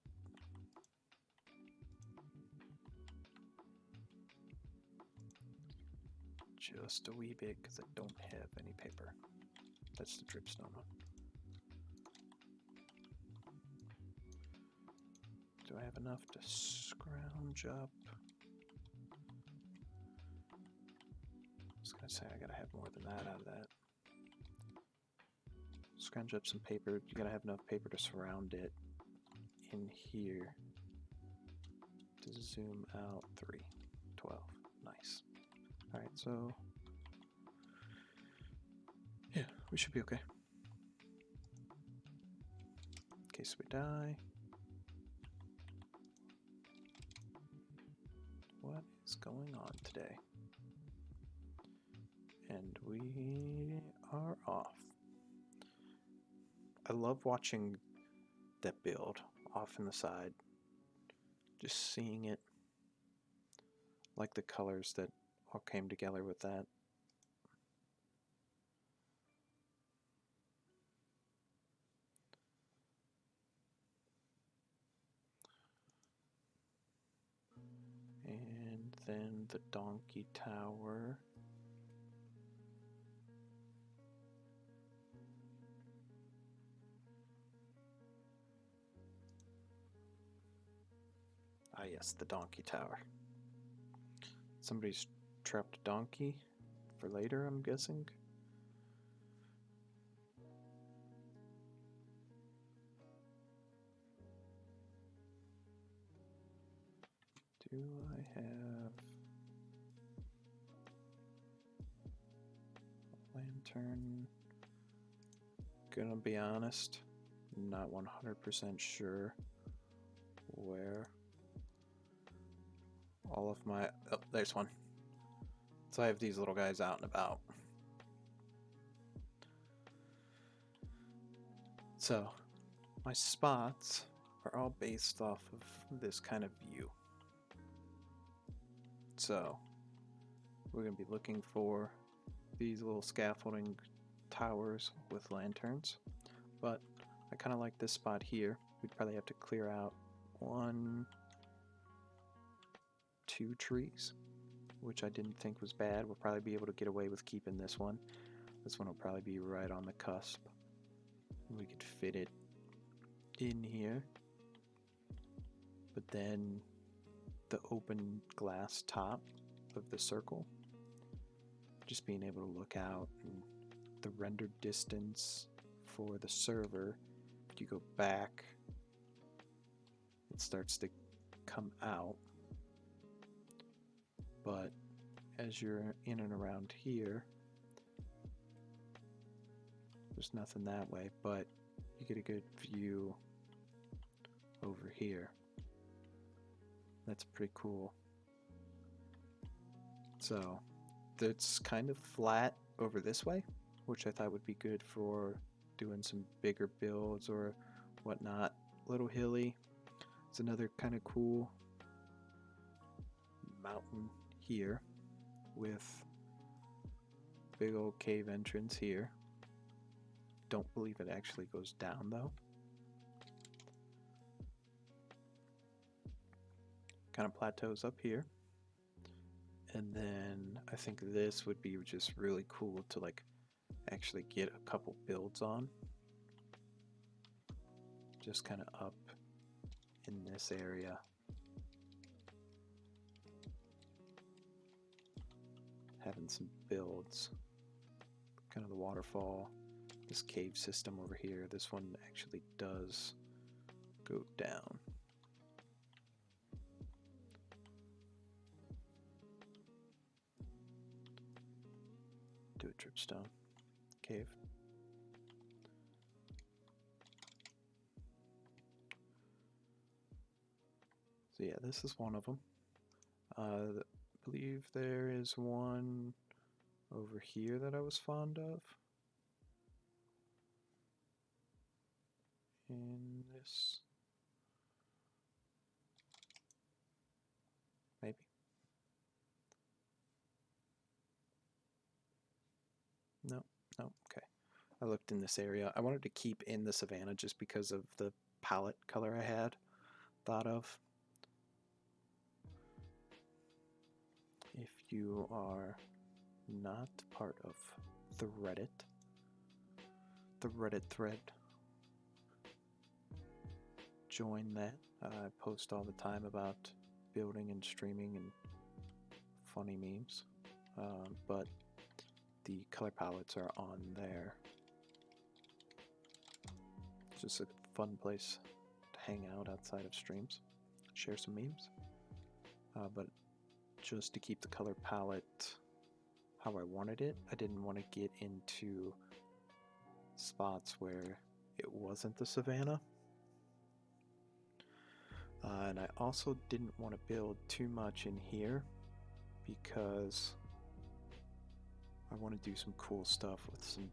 Just a wee bit, because I don't have any paper. That's the dripstone one. Do I have enough to scrounge up? I was gonna say I gotta have more than that out of that. Scrounge up some paper. You gotta have enough paper to surround it in here. To zoom out 3, 12. Nice. Alright, so yeah, we should be okay. In case we die. What is going on today? And we are off. I love watching that build off in the side. Just seeing it. Like the colors that all came together with that. And then the donkey tower. Ah yes, the donkey tower. Somebody's trapped a donkey for later, I'm guessing. Do I have a lantern? Gonna be honest, not 100% sure where all of my... Oh, there's one. So I have these little guys out and about. So my spots are all based off of this kind of view. So we're going to be looking for these little scaffolding towers with lanterns. But I kind of like this spot here. We'd probably have to clear out 1, 2 trees, which I didn't think was bad. We'll probably be able to get away with keeping this one. This one will probably be right on the cusp. We could fit it in here. But then the open glass top of the circle, just being able to look out, and the rendered distance for the server, if you go back, it starts to come out. But as you're in and around here, there's nothing that way, but you get a good view over here. That's pretty cool. So it's kind of flat over this way, which I thought would be good for doing some bigger builds or whatnot. Little hilly. It's another kind of cool mountain here with big old cave entrance here. Don't believe it actually goes down though. Kind of plateaus up here. And then I think this would be just really cool to like actually get a couple builds on. Just kind of up in this area. Having some builds. Kind of the waterfall. This cave system over here. This one actually does go down. Do a dripstone cave. So yeah, this is one of them. I believe there is one over here that I was fond of. In this. Maybe. No, okay. I looked in this area. I wanted to keep in the savanna just because of the palette color I had thought of. If you are not part of the Reddit thread, join that. I post all the time about building and streaming and funny memes, but the color palettes are on there. It's just a fun place to hang out outside of streams, share some memes, but just to keep the color palette how I wanted it. I didn't want to get into spots where it wasn't the savanna. And I also didn't want to build too much in here because I want to do some cool stuff with some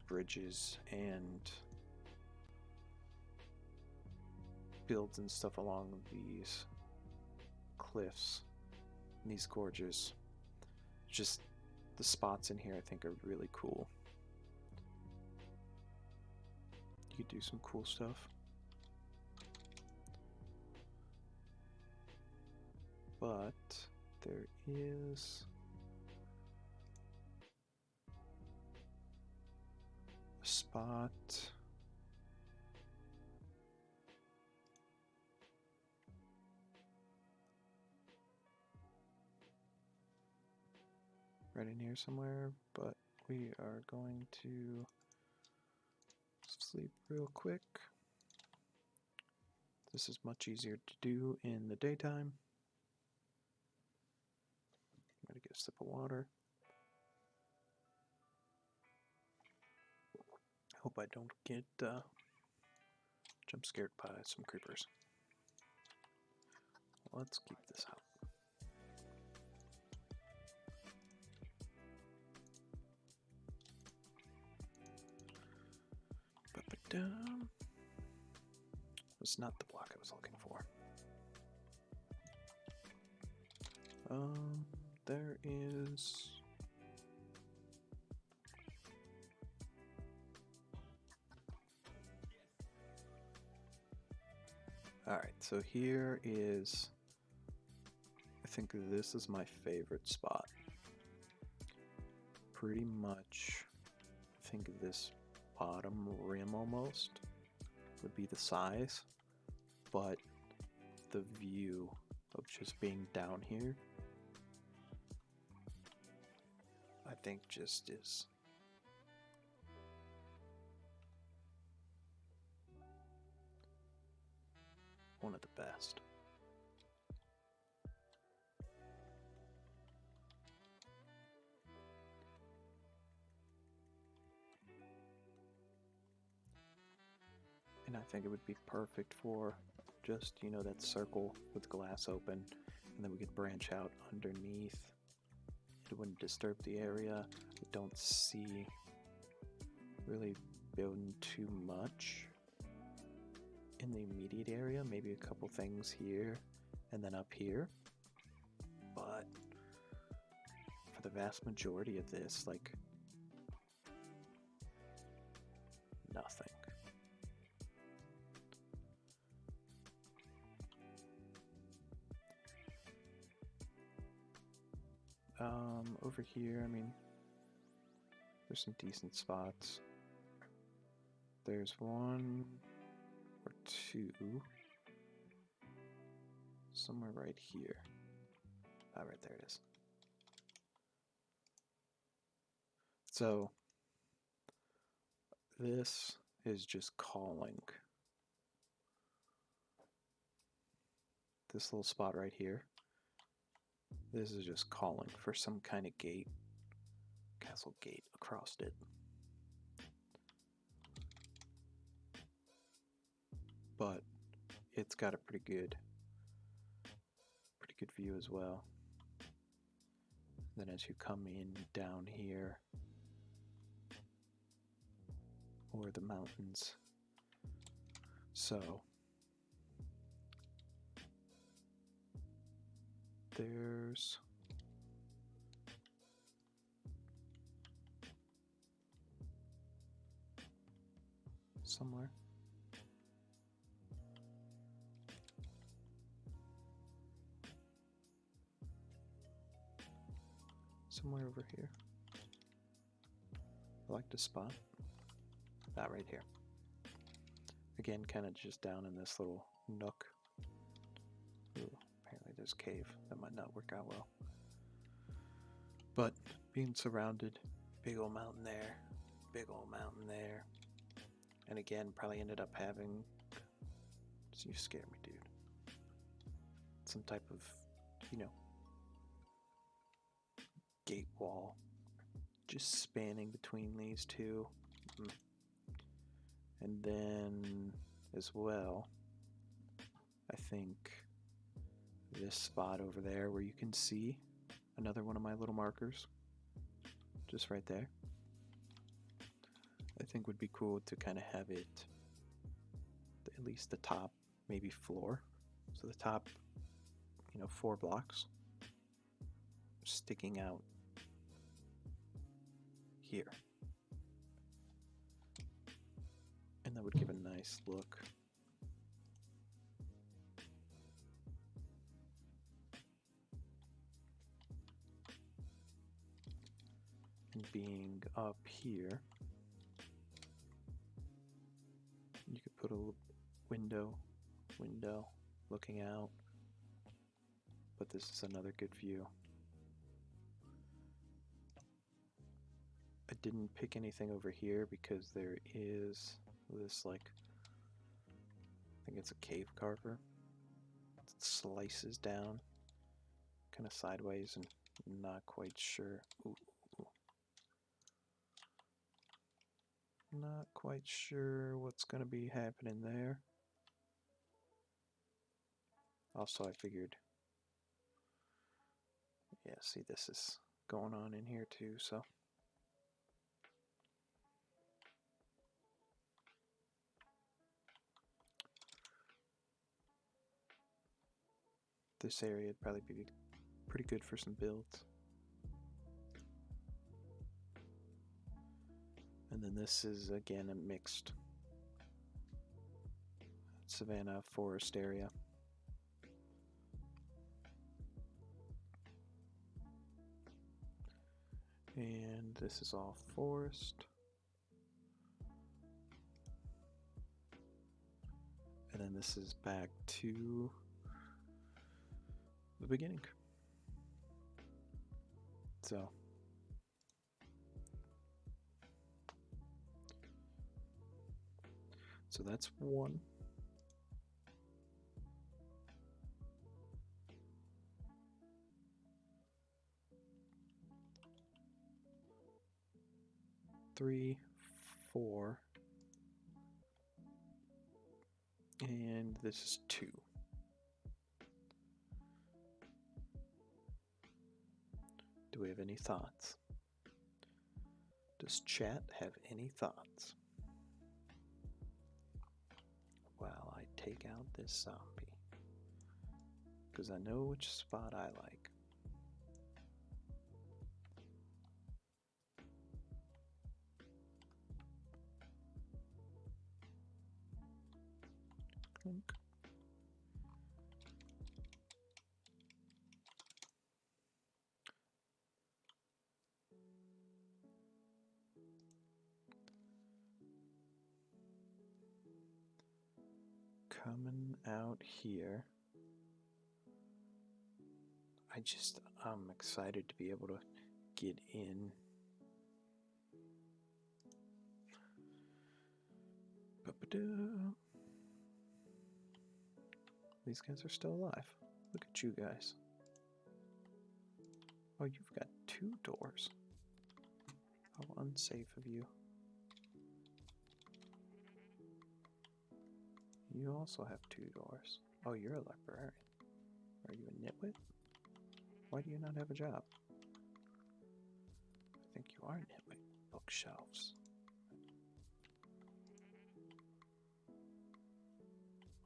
bridges and builds and stuff along these cliffs and these gorges. Just the spots in here I think are really cool. You could do some cool stuff. But there is a spot right in here somewhere, but we are going to sleep real quick. This is much easier to do in the daytime. I'm gonna get a sip of water. Hope I don't get jump scared by some creepers. Let's keep this out. Was not the block I was looking for. There is alright, so here is, I think this is my favorite spot. Pretty much, I think this bottom rim almost would be the size, but the view of just being down here, I think just is one of the best. And I think it would be perfect for just, you know, that circle with glass open, and then we could branch out underneath. It wouldn't disturb the area. I don't see really building too much in the immediate area. Maybe a couple things here and then up here. But for the vast majority of this, like, nothing. Over here, I mean, there's some decent spots. There's one or two somewhere right here. Ah, right there it is. So this is just calling. This little spot right here. This is just calling for some kind of gate, castle gate across it. But it's got a pretty good view as well. Then as you come in down here, or the mountains. So there's somewhere. Somewhere over here. I like the spot. That right here. Again, kind of just down in this little nook. Ooh, apparently there's a cave. That might not work out well. But being surrounded, big old mountain there, big old mountain there. And again, probably ended up having, so you scare me, dude. Some type of, you know, gate wall just spanning between these two. And then as well, I think this spot over there where you can see another one of my little markers just right there, I think would be cool to kind of have it at least the top, maybe floor. So the top, you know, 4 blocks sticking out here. And that would give a nice look. And being up here, you could put a window looking out, but this is another good view. I didn't pick anything over here because there is this, like, I think it's a cave carver. It slices down kind of sideways, and not quite sure. Ooh. Not quite sure what's going to be happening there. Also, I figured, yeah, see, this is going on in here too, so. This area would probably be pretty good for some builds. And then this is again a mixed savanna forest area. And this is all forest. And then this is back to the beginning. So that's one. Three, 4. And this is 2. Do we have any thoughts? Does chat have any thoughts? While I take out this zombie. Because I know which spot I like. Clink. Coming out here. I'm excited to be able to get in. Ba-ba-da. These guys are still alive. Look at you guys. Oh, you've got 2 doors. How unsafe of you. You also have 2 doors. Oh, you're a librarian. Are you a nitwit? Why do you not have a job? I think you are a nitwit. Bookshelves.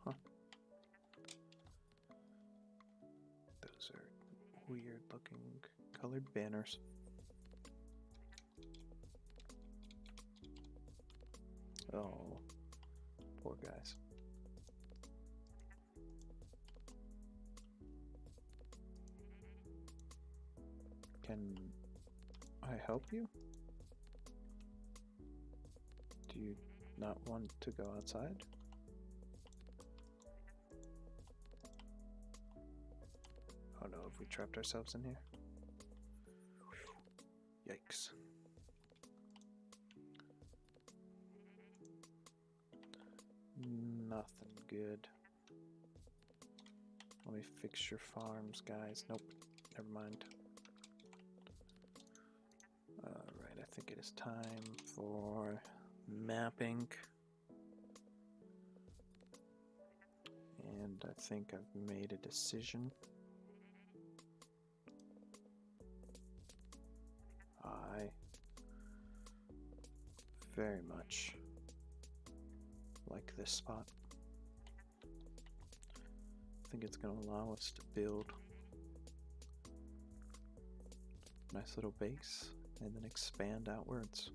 Huh. Those are weird looking colored banners. Oh, poor guys. Can I help you? Do you not want to go outside? Oh no, have we trapped ourselves in here? Yikes. Nothing good. Let me fix your farms, guys. Nope, never mind. Alright, I think it is time for mapping. And I think I've made a decision. I very much like this spot. I think it's going to allow us to build a nice little base and then expand outwards.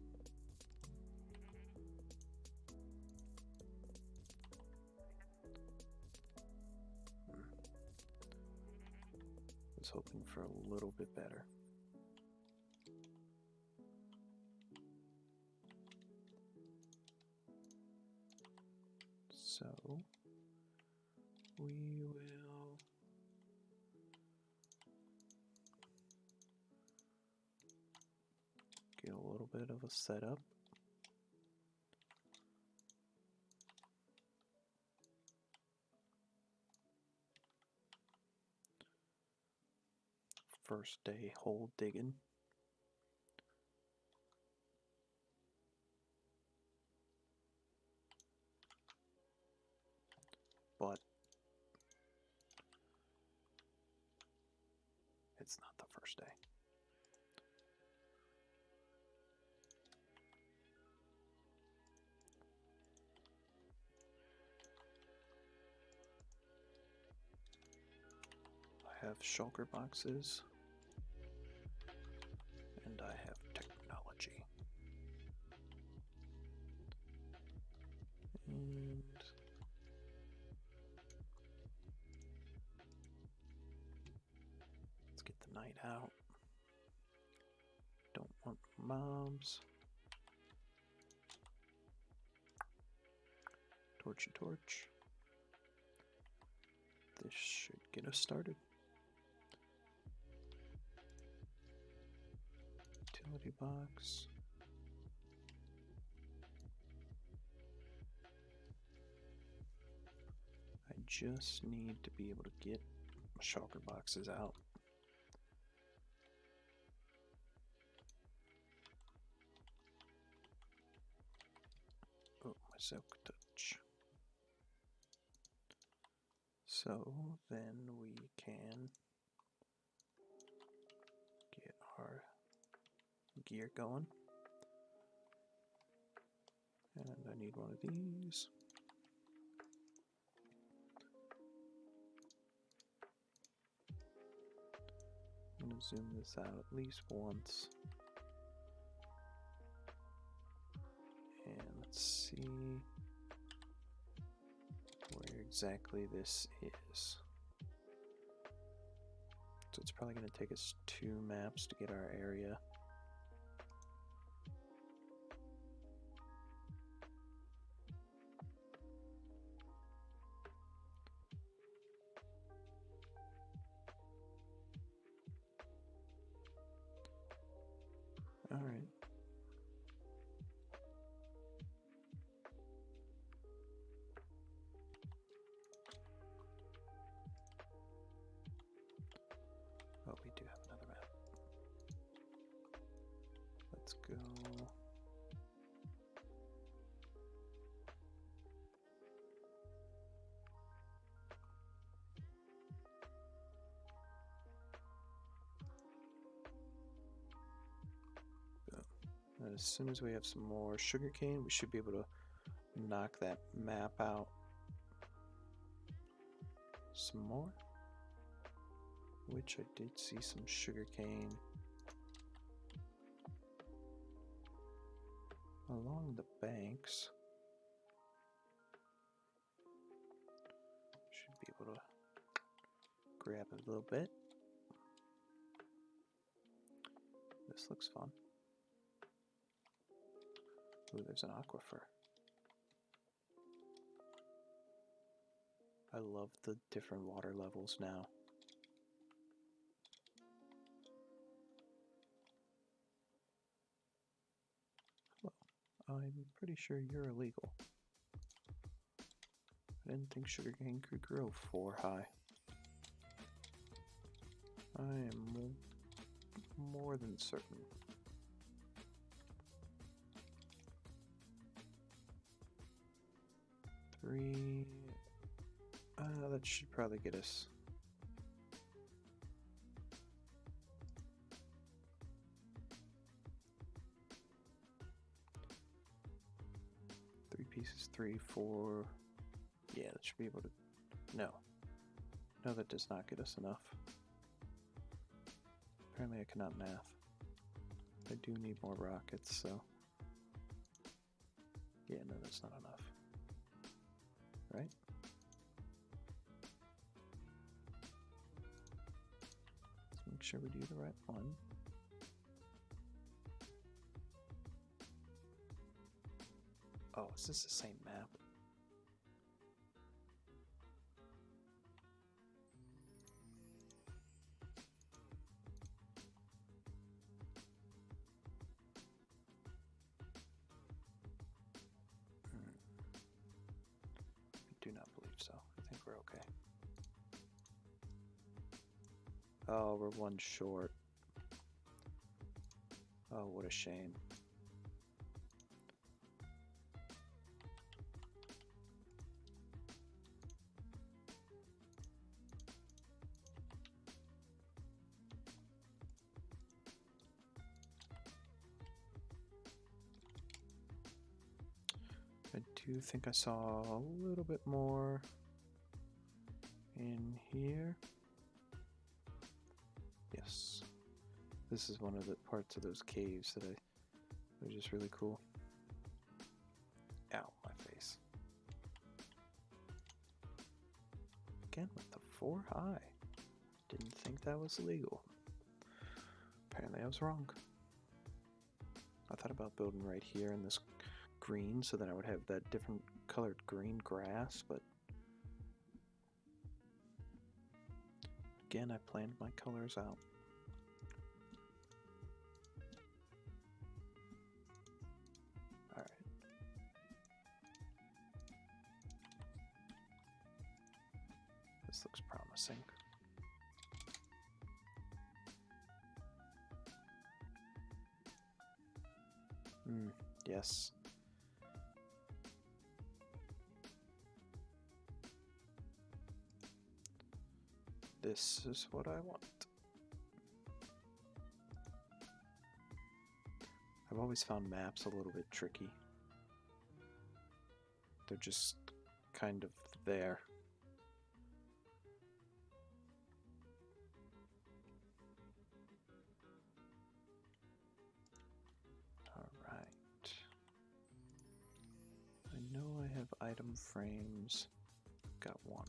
I was hoping for a little bit better. So we will get a little bit of a setup. First day hole digging. But it's not the first day. I have shulker boxes. And I have technology. And let's get the night out. Don't want mobs. Torch and torch. This should get us started. Utility box. I just need to be able to get my shulker boxes out. Oh, my silk touch. So then we can get our gear going. And I need one of these. I'm going to zoom this out at least once. And let's see where exactly this is. So it's probably going to take us 2 maps to get our area. All right. Oh, we do have another map. Let's go. And as soon as we have some more sugarcane, we should be able to knock that map out some more. Which I did see some sugarcane along the banks. Should be able to grab a little bit. This looks fun. Ooh, there's an aquifer. I love the different water levels now. Well, I'm pretty sure you're illegal. I didn't think sugarcane could grow 4 high. I am more than certain. Three. That should probably get us. Three pieces, 3, 4. Yeah, that should be able to. No. No, that does not get us enough. Apparently I cannot math. I do need more rockets, so. Yeah, no, that's not enough. Right? Let's make sure we do the right one. Oh, is this the same map? I do not believe so. I think we're okay. Oh, we're 1 short. Oh, what a shame. I do think I saw a little bit more in here. Yes. This is one of the parts of those caves that are just really cool. Ow, my face. Again with the 4 high. Didn't think that was illegal. Apparently I was wrong. I thought about building right here in this green so that I would have that different colored green grass, but again I planned my colors out. Alright. This looks promising. Yes. This is what I want. I've always found maps a little bit tricky. They're just kind of there. Alright. I know I have item frames. Got one.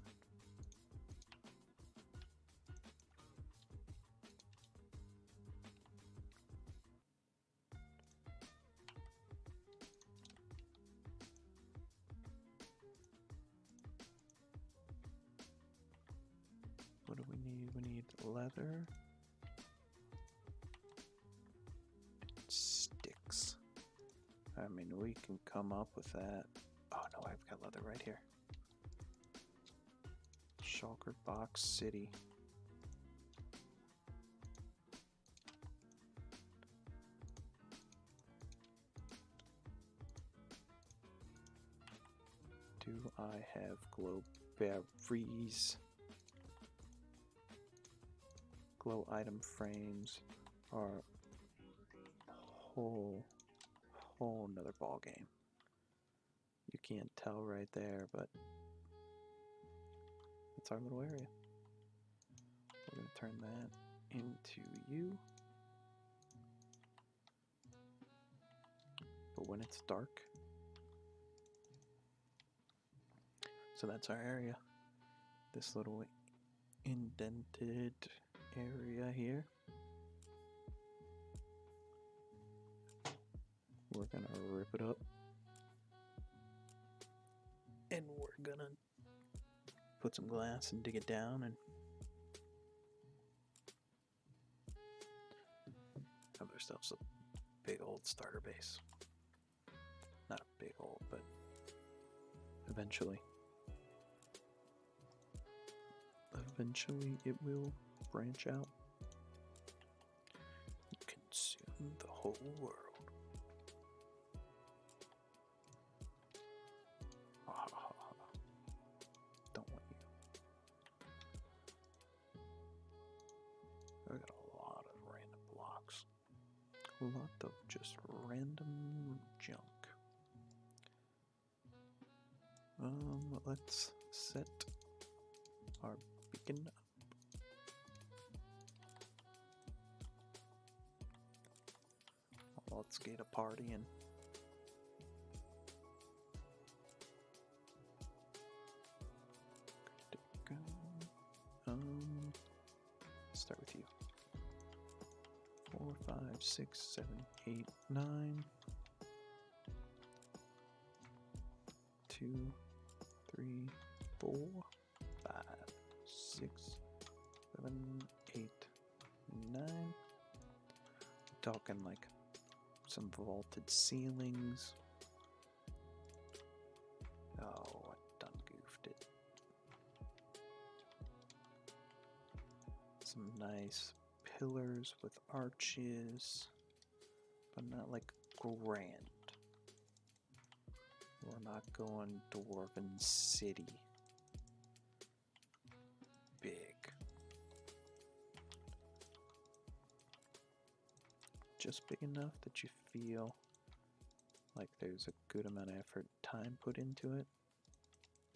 What do we need? We need leather. Sticks. I mean, we can come up with that. Oh no, I've got leather right here. Shulker Box City. Do I have glow berries? Glow item frames are whole nother ball game. You can't tell right there, but it's our little area. We're gonna turn that into you. But when it's dark, so that's our area. This little indented area here. We're gonna rip it up. And we're gonna put some glass and dig it down and have ourselves a big old starter base. Not big old, but eventually it will branch out and consume the whole world. Don't want you. I got a lot of random blocks. A lot of just random junk. Let's set our beacon up. Let's get a party in. Start with you. 4, 5, 6, 7, 8, 9. 2, 3, 4, 5, 6, 7, 8, 9. Talking like some vaulted ceilings. Oh, I done goofed it. Some nice pillars with arches, but not like grand. We're not going Dwarven City big. Just big enough that you feel like there's a good amount of effort and time put into it,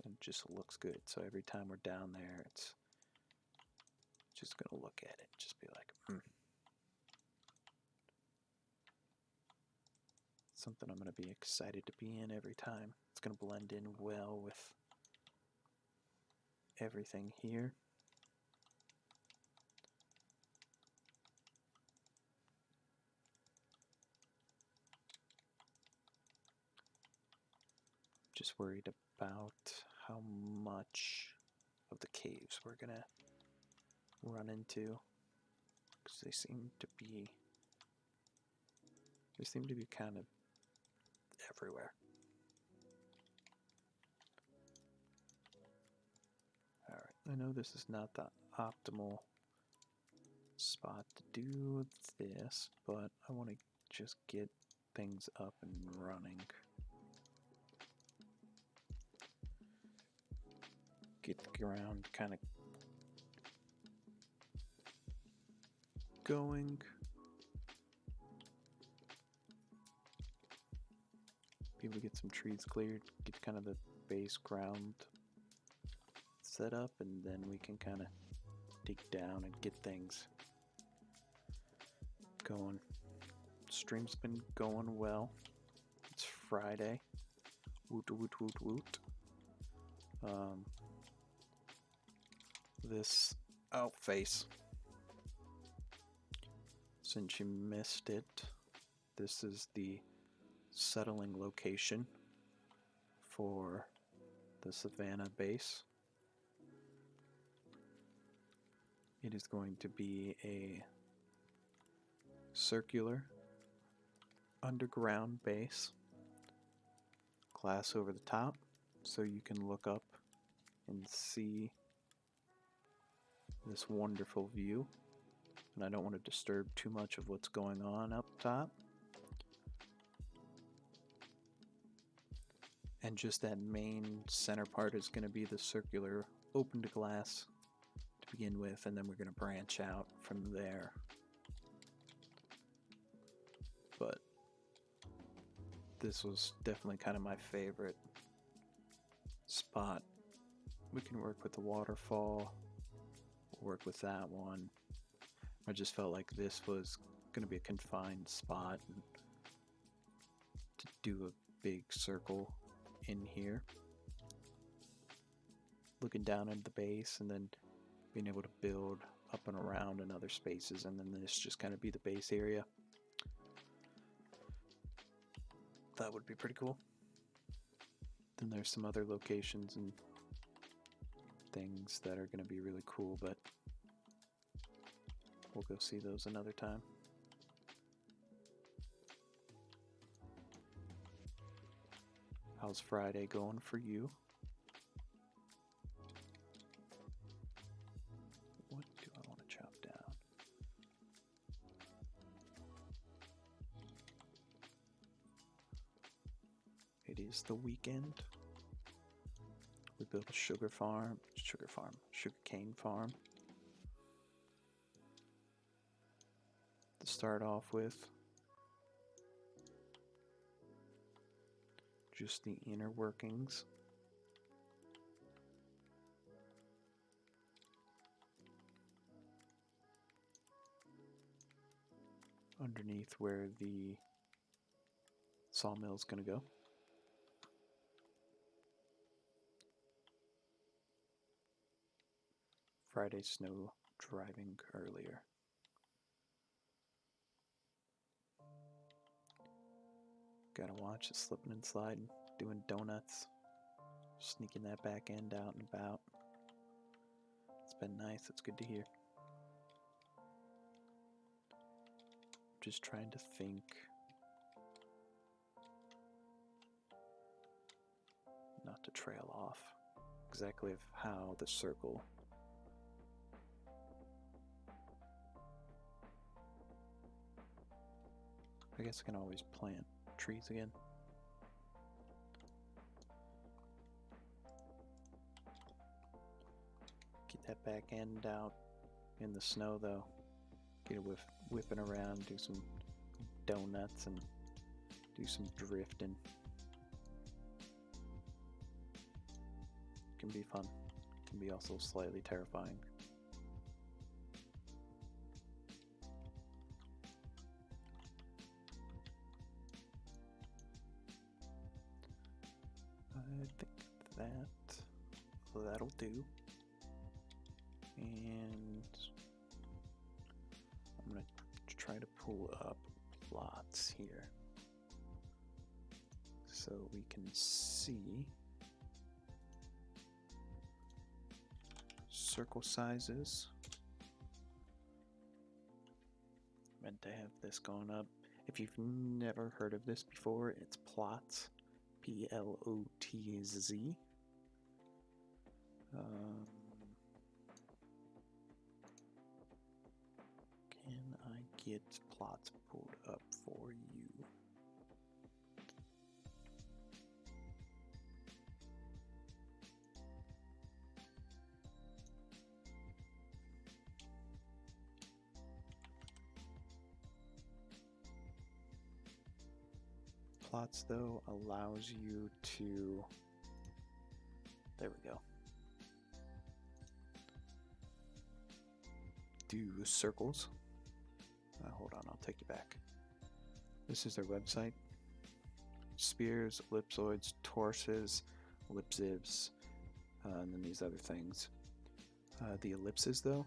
and it just looks good. So every time we're down there, it's just gonna look at it, just be like, Something I'm gonna be excited to be in every time. It's gonna blend in well with everything here. Just worried about how much of the caves we're gonna run into, because they seem to be kind of everywhere. Alright, I know this is not the optimal spot to do this, but I want to just get things up and running. Get the ground kind of going. Be able to get some trees cleared, get kind of the base ground set up, and then we can kind of dig down and get things going. Stream's been going well. It's Friday. Woot woot woot woot. This outface. Since you missed it, this is the settling location for the Savannah base. It is going to be a circular underground base, glass over the top, so you can look up and see this wonderful view. And I don't want to disturb too much of what's going on up top. And just that main center part is going to be the circular open to glass to begin with, and then we're going to branch out from there. But this was definitely kind of my favorite spot. We can work with the waterfall, work with that one. I just felt like this was going to be a confined spot, and to do a big circle in here, looking down at the base, and then being able to build up and around in other spaces, and then this just kind of be the base area. That would be pretty cool. Then there's some other locations and things that are going to be really cool, but we'll go see those another time. How's Friday going for you? What do I want to chop down? It is the weekend. We built a sugarcane farm to start off with. Just the inner workings. Underneath where the sawmill is going to go. Friday snow driving earlier. Gotta watch it slipping and sliding, doing donuts, sneaking that back end out and about. It's been nice, it's good to hear. Just trying to think not to trail off exactly of how the circle I guess I can always plant trees again. Get that back end out in the snow though. Get it whipping around, do some donuts and do some drifting. Can be fun. Can be also slightly terrifying. I think that'll do. And I'm going to try to pull up plots here so we can see circle sizes. Meant to have this going up. If you've never heard of this before, it's plots. P-L-O-T-Z. Can I get plots pulled up for you? plots though allows you to, there we go, do circles. Hold on, I'll take you back. This is their website. Spheres, ellipsoids, torses, ellipses, and then these other things. The ellipses though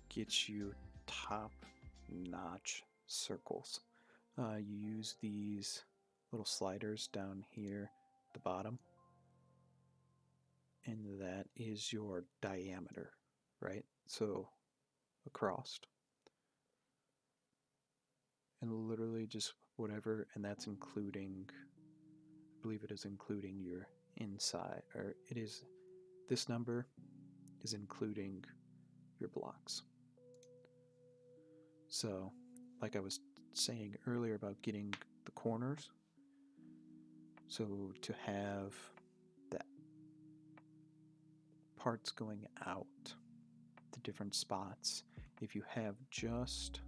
gets you top-notch circles. You use these little sliders down here at the bottom, and that is your diameter, right? So across, and literally just whatever, and that's including, I believe it is including your inside, or it is, this number is including your blocks. So like I was saying earlier about getting the corners, so to have that parts going out to different spots, if you have just,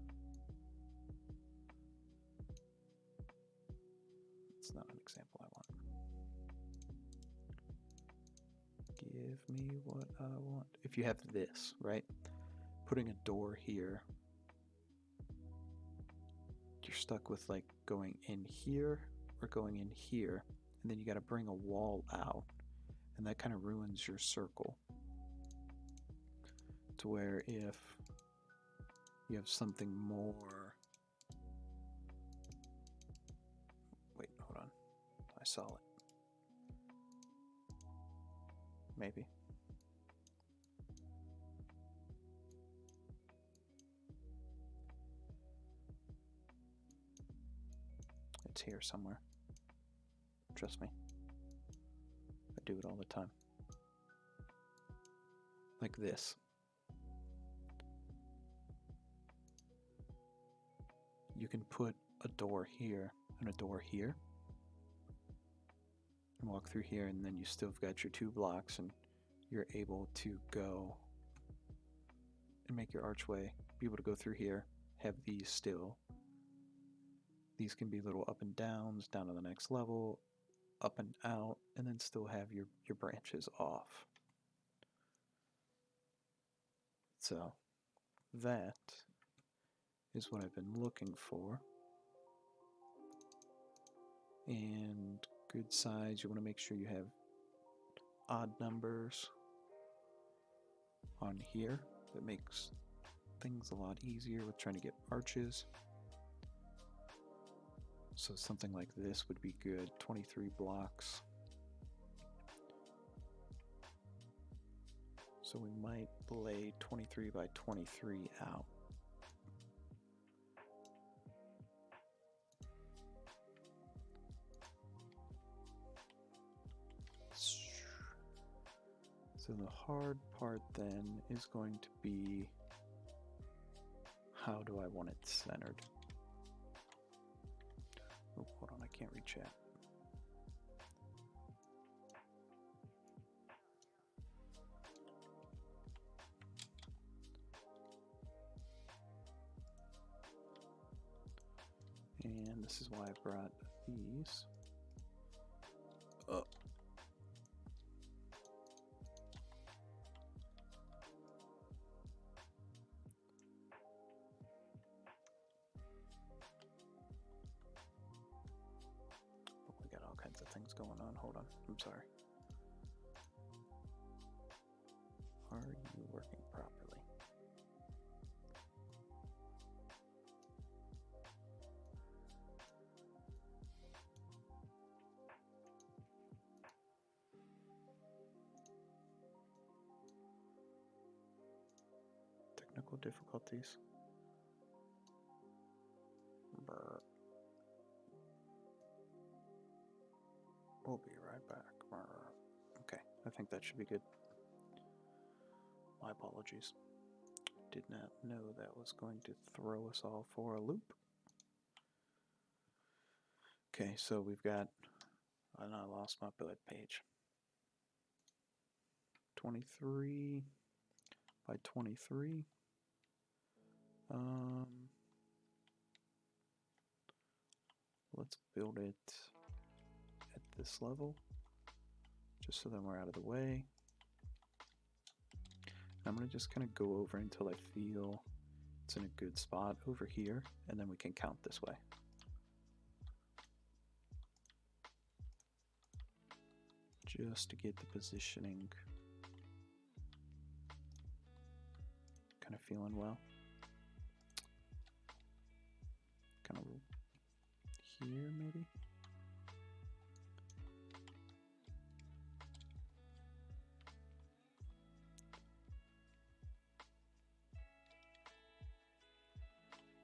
it's not an example I want. Give me what I want. If you have this, right? Putting a door here, you're stuck with like going in here or going in here, and then you got to bring a wall out, and that kind of ruins your circle. To where if you have something more, wait, hold on, I saw it. Maybe. It's here somewhere. Trust me. I do it all the time. Like this. You can put a door here and a door here, and walk through here, and then you still have got your 2 blocks, and you're able to go and make your archway, be able to go through here, have these still. These can be little up and downs, down to the next level, up and out, and then still have your branches off. So that is what I've been looking for. And good size, you want to make sure you have odd numbers on here. That makes things a lot easier with trying to get arches. So something like this would be good, 23 blocks. So we might lay 23 by 23 out. So the hard part then is going to be, how do I want it centered? Oh, hold on, I can't read chat. And this is why I brought these up. We got all kinds of things going on. Hold on, I'm sorry. Are you working properly? Technical difficulties. Brr. We'll be right back. Brr. Okay, I think that should be good. My apologies. Did not know that was going to throw us all for a loop. Okay, so we've got, and I lost my bullet page. 23 by 23. Let's build it at this level, just so then we're out of the way. I'm going to just kind of go over until I feel it's in a good spot over here, and then we can count this way. Just to get the positioning kind of feeling well. Kind of here, maybe?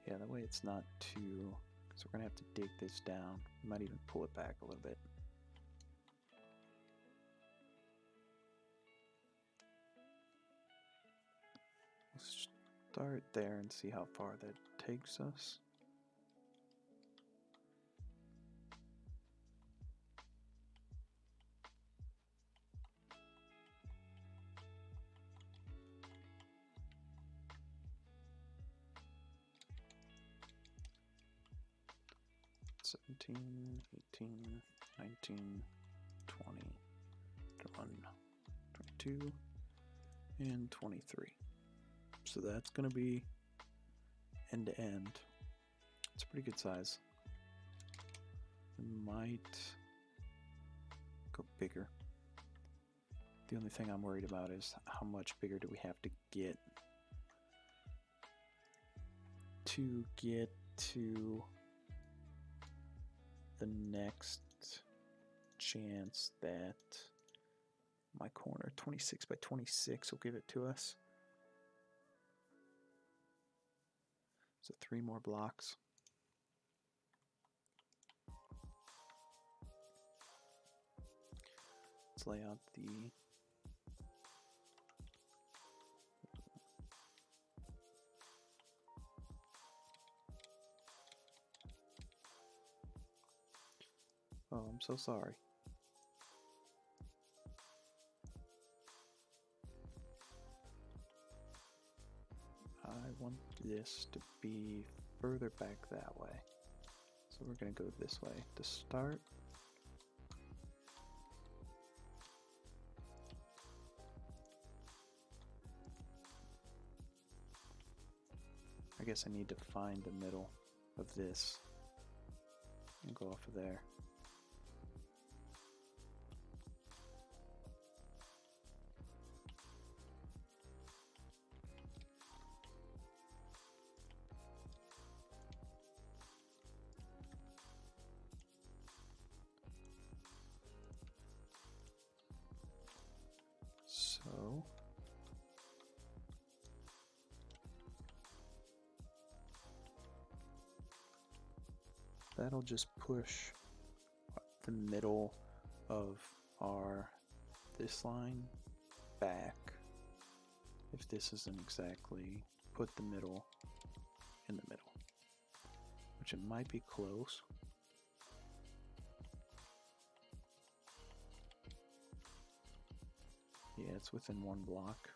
Yeah, that way it's not too... because we're going to have to dig this down. We might even pull it back a little bit. Let's start there and see how far that takes us. $17, $18, $19, $20, $21, $22, and $23. So that's going to be end to end. It's a pretty good size. We might go bigger. The only thing I'm worried about is how much bigger do we have to get to the next chance that my corner 26 by 26 will give it to us. So 3 more blocks. Let's lay out the oh, I'm so sorry. I want this to be further back that way. So we're going to go this way to start. I guess I need to find the middle of this and go off of there. So that'll just push the middle of this line back. If this isn't exactly put the middle in the middle, which it might be close. Yeah, it's within 1 block.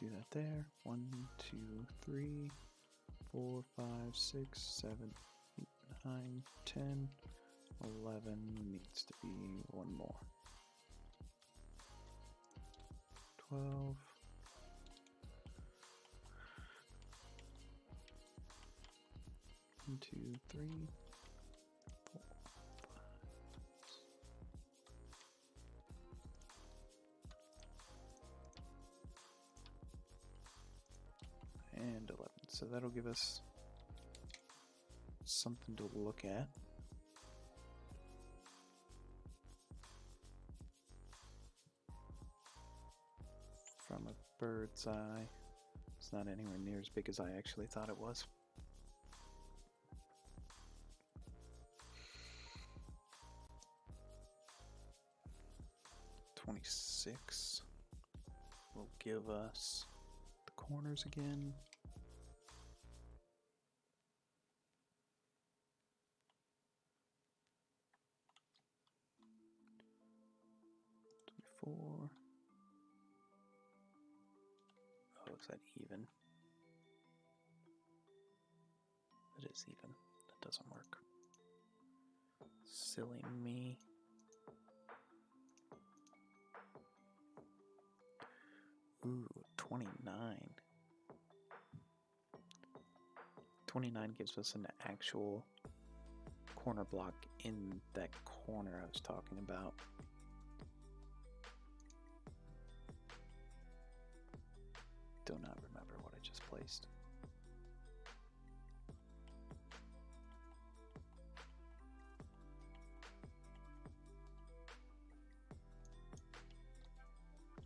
Do that there. 1, 2, 3, 4, 5, 6, 7, 8, 9, 10, 11. Needs to be 1 more. 12. 1, 2, 3, 4, 5, and 11. So that'll give us something to look at. From a bird's eye. It's not anywhere near as big as I actually thought it was. $26 will give us the corners again. $24, Is that even? It is even. That doesn't work. Silly me. Ooh, 29. 29 gives us an actual corner block in that corner I was talking about. Do not remember what I just placed.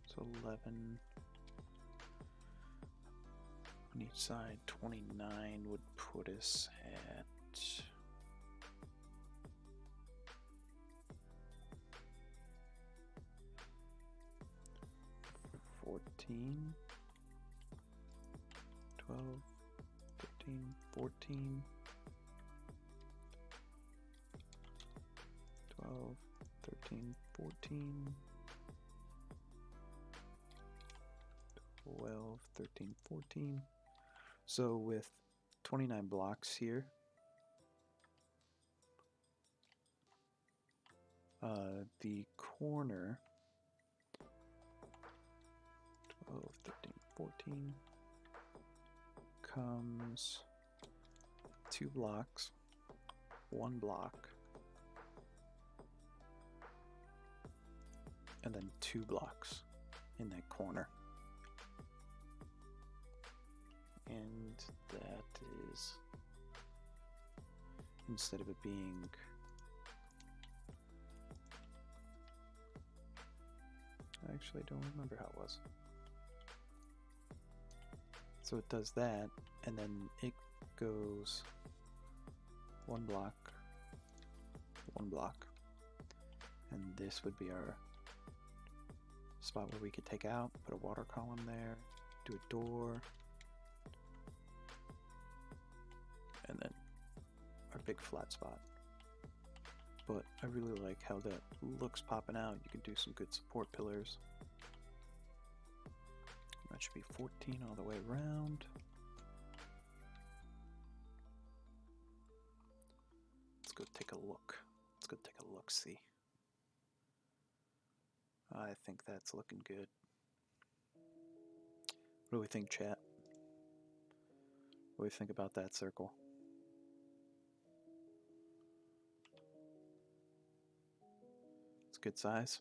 So 11 on each side. 29 would put us at 14, 12, 13, 14, 12, 13, 14, 12, 13, 14. So with 29 blocks here, the corner 12, 13, 14 comes 2 blocks, 1 block, and then 2 blocks in that corner. And that is, instead of it being I actually don't remember how it was. So it does that, and then it goes 1 block, 1 block, and this would be our spot where we could take out, put a water column there, do a door, and then our big flat spot. But I really like how that looks popping out. You can do some good support pillars. That should be 14 all the way around. Let's go take a look. Let's go take a look-see. I think that's looking good. What do we think, chat? What do we think about that circle? It's a good size.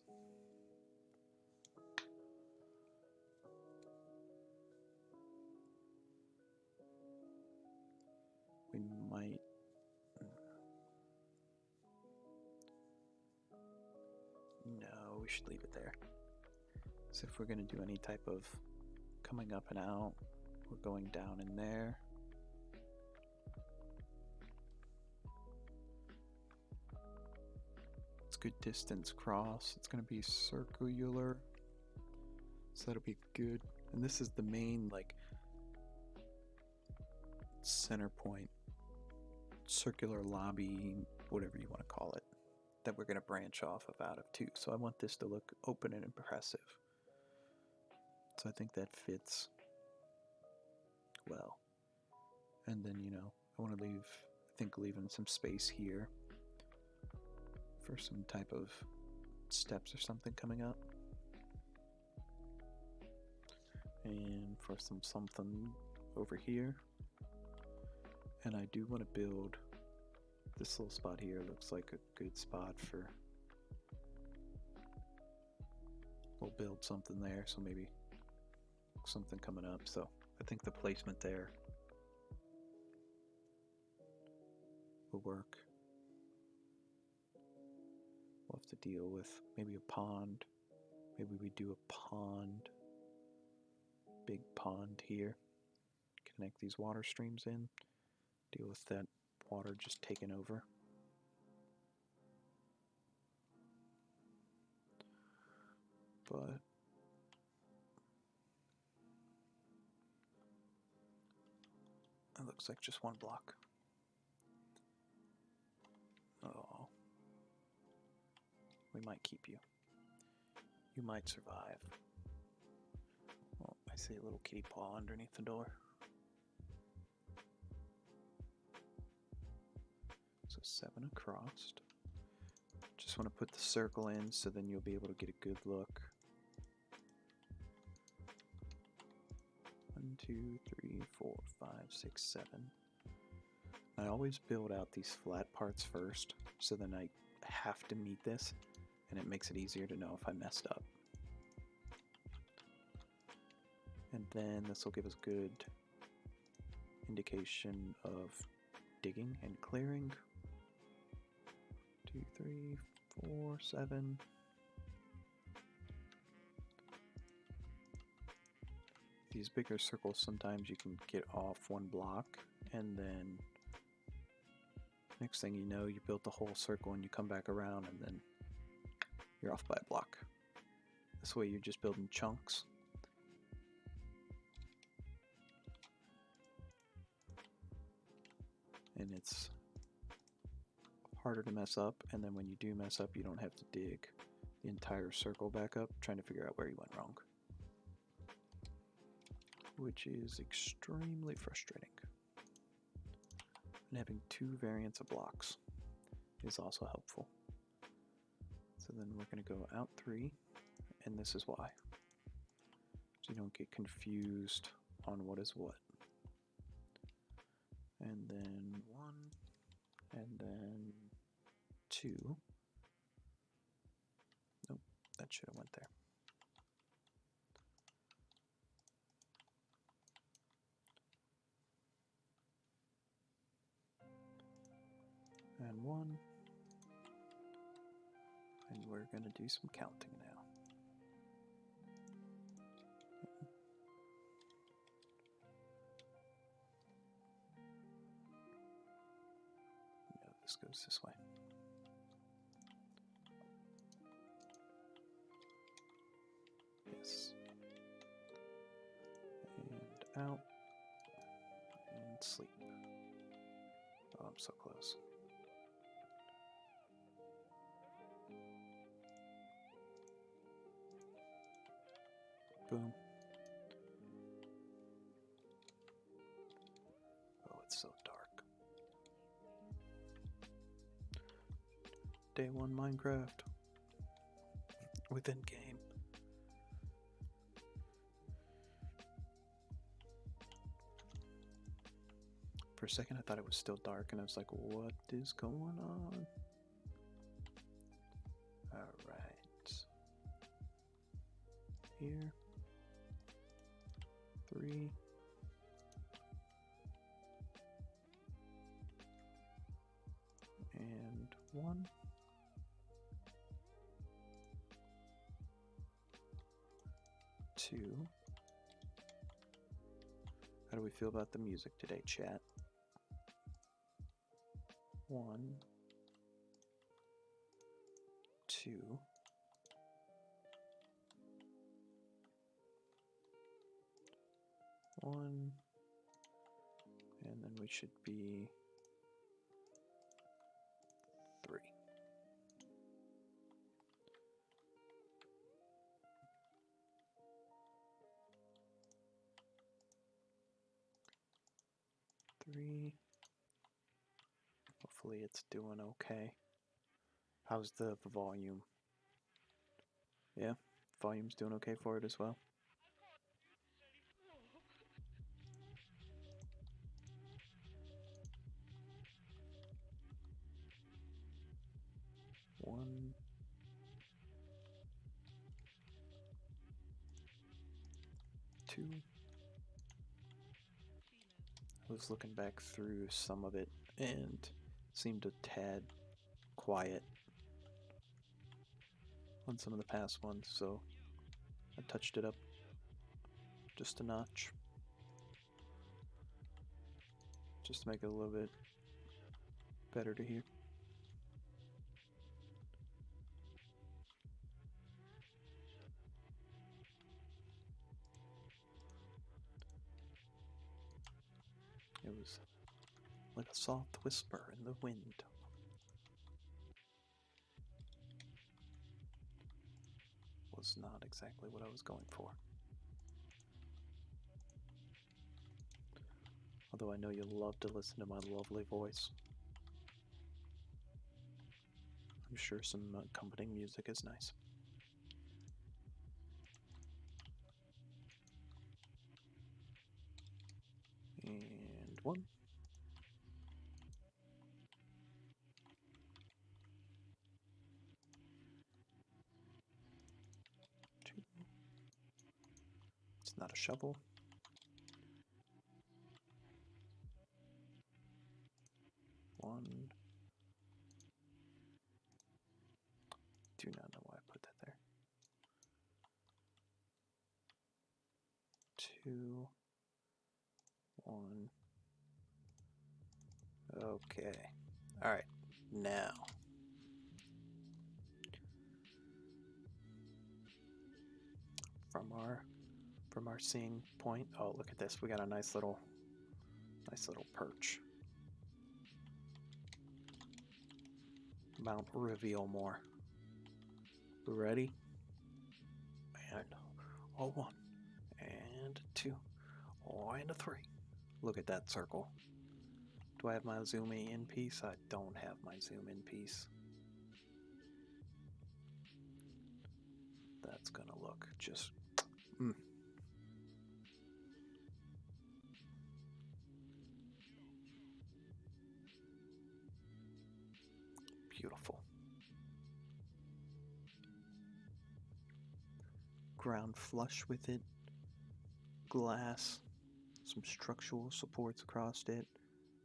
We might... No, we should leave it there. So if we're going to do any type of coming up and out, we're going down in there. It's good distance cross. It's going to be circular. So that'll be good. And this is the main, like, center point, circular lobby, whatever you want to call it, that we're going to branch off of out of too. So I want this to look open and impressive. So I think that fits well. And then, you know, I want to leave, I think leaving some space here for some type of steps or something coming up. And for some something over here. And I do want to build this little spot here. Looks like a good spot for, we'll build something there, so maybe something coming up. So I think the placement there will work. We'll have to deal with maybe a pond. Maybe we do a pond, big pond here. Connect these water streams in. Deal with that water just taking over. But it looks like just 1 block. Oh. We might keep you. You might survive. Well, I I see a little kitty paw underneath the door. So 7 across. Just want to put the circle in so then you'll be able to get a good look. 1, 2, 3, 4, 5, 6, 7. I always build out these flat parts first, so then I have to meet this, and it makes it easier to know if I messed up. And then this will give us good indication of digging and clearing. 2, 3, 4, 7. These bigger circles, sometimes you can get off one block, and then next thing you know, you built the whole circle and you come back around and then you're off by a block. This way you're just building chunks. And it's harder to mess up, and then when you do mess up, you don't have to dig the entire circle back up trying to figure out where you went wrong. Which is extremely frustrating. And having 2 variants of blocks is also helpful. So then we're going to go out 3, and this is why. So you don't get confused on what is what. And then 1, and then 2. Nope, that should have went there. And 1. And we're going to do some counting now. No, this goes this way. Yes. And out. And sleep. Oh, I'm so close. Boom. Oh, it's so dark. Day 1 Minecraft. Within game. For a second I thought it was still dark and I was like, what is going on? Alright. Here. 3. And 1. 2. How do we feel about the music today, chat? 1. 2. 1. And then we should be 3. Hopefully it's doing okay. How's the volume? Yeah, volume's doing okay for it as well. One. 2. I was looking back through some of it and seemed a tad quiet on some of the past ones, so I touched it up just a notch, just to make it a little bit better to hear. It was like a soft whisper in the wind. Was not exactly what I was going for. Although I know you love to listen to my lovely voice. I'm sure some accompanying music is nice. And 1. 2. It's not a shovel. 1. Do not know why I put that there. 2. 1. Okay. Alright. Now. From our seeing point. Oh, look at this. We got a nice little perch. Mount reveal more. Ready? And 1 and 2 and a 3. Look at that circle. Do I have my zoom in piece? I don't have my zoom in piece. That's gonna look just beautiful. Ground flush with it. Glass. Some structural supports across it.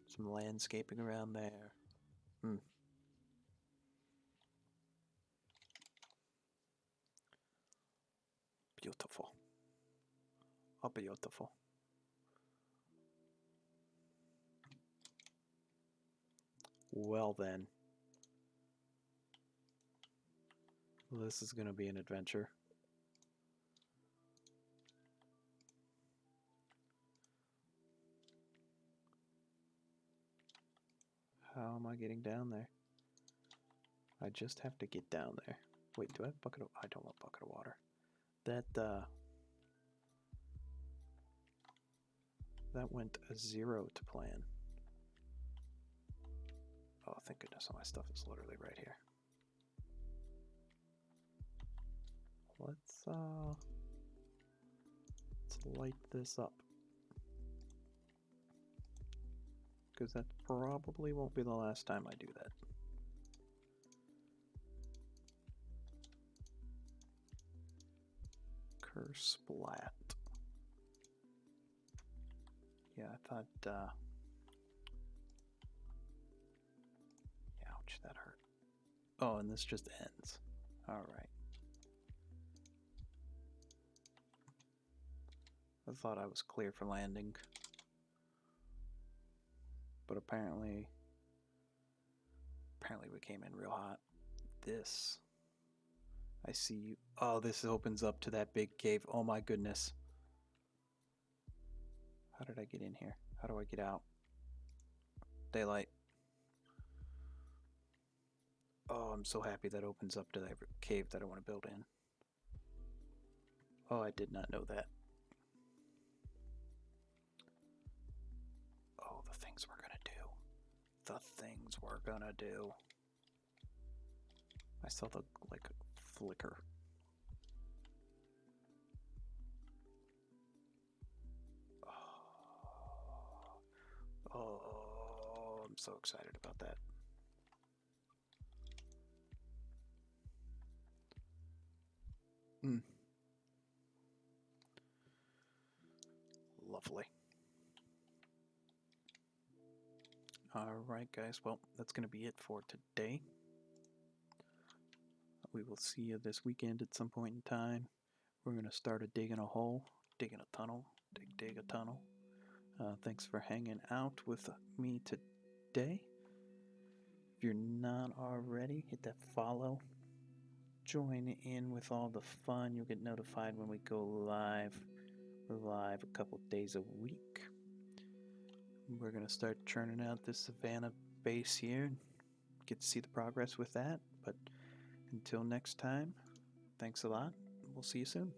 Some landscaping around there. Beautiful. Oh, beautiful. Well then. This is gonna be an adventure. How am I getting down there? I just have to get down there. Wait, do I have a bucket of... I don't want a bucket of water. That went a 0 to plan. Oh, thank goodness, all my stuff is literally right here. Let's light this up. Because that probably won't be the last time I do that. Curse splat. Yeah, I thought, ouch, that hurt. Oh, and this just ends. Alright. I thought I was clear for landing. But apparently we came in real hot. This. I see you. Oh, this opens up to that big cave. Oh my goodness. How did I get in here? How do I get out? Daylight. Oh, I'm so happy that opens up to that cave that I want to build in. Oh, I did not know that. Oh, the things we're gonna do. The things we're gonna do. I saw the, like, flicker. Oh, I'm so excited about that. Lovely. Alright guys, well, that's going to be it for today. We will see you this weekend at some point in time. We're going to start digging a hole, digging a tunnel, dig a tunnel. Thanks for hanging out with me today. If you're not already, hit that follow. Join in with all the fun. You'll get notified when we go live. We're live a couple days a week. We're going to start churning out this Savannah base here. Get to see the progress with that. But until next time, thanks a lot. We'll see you soon.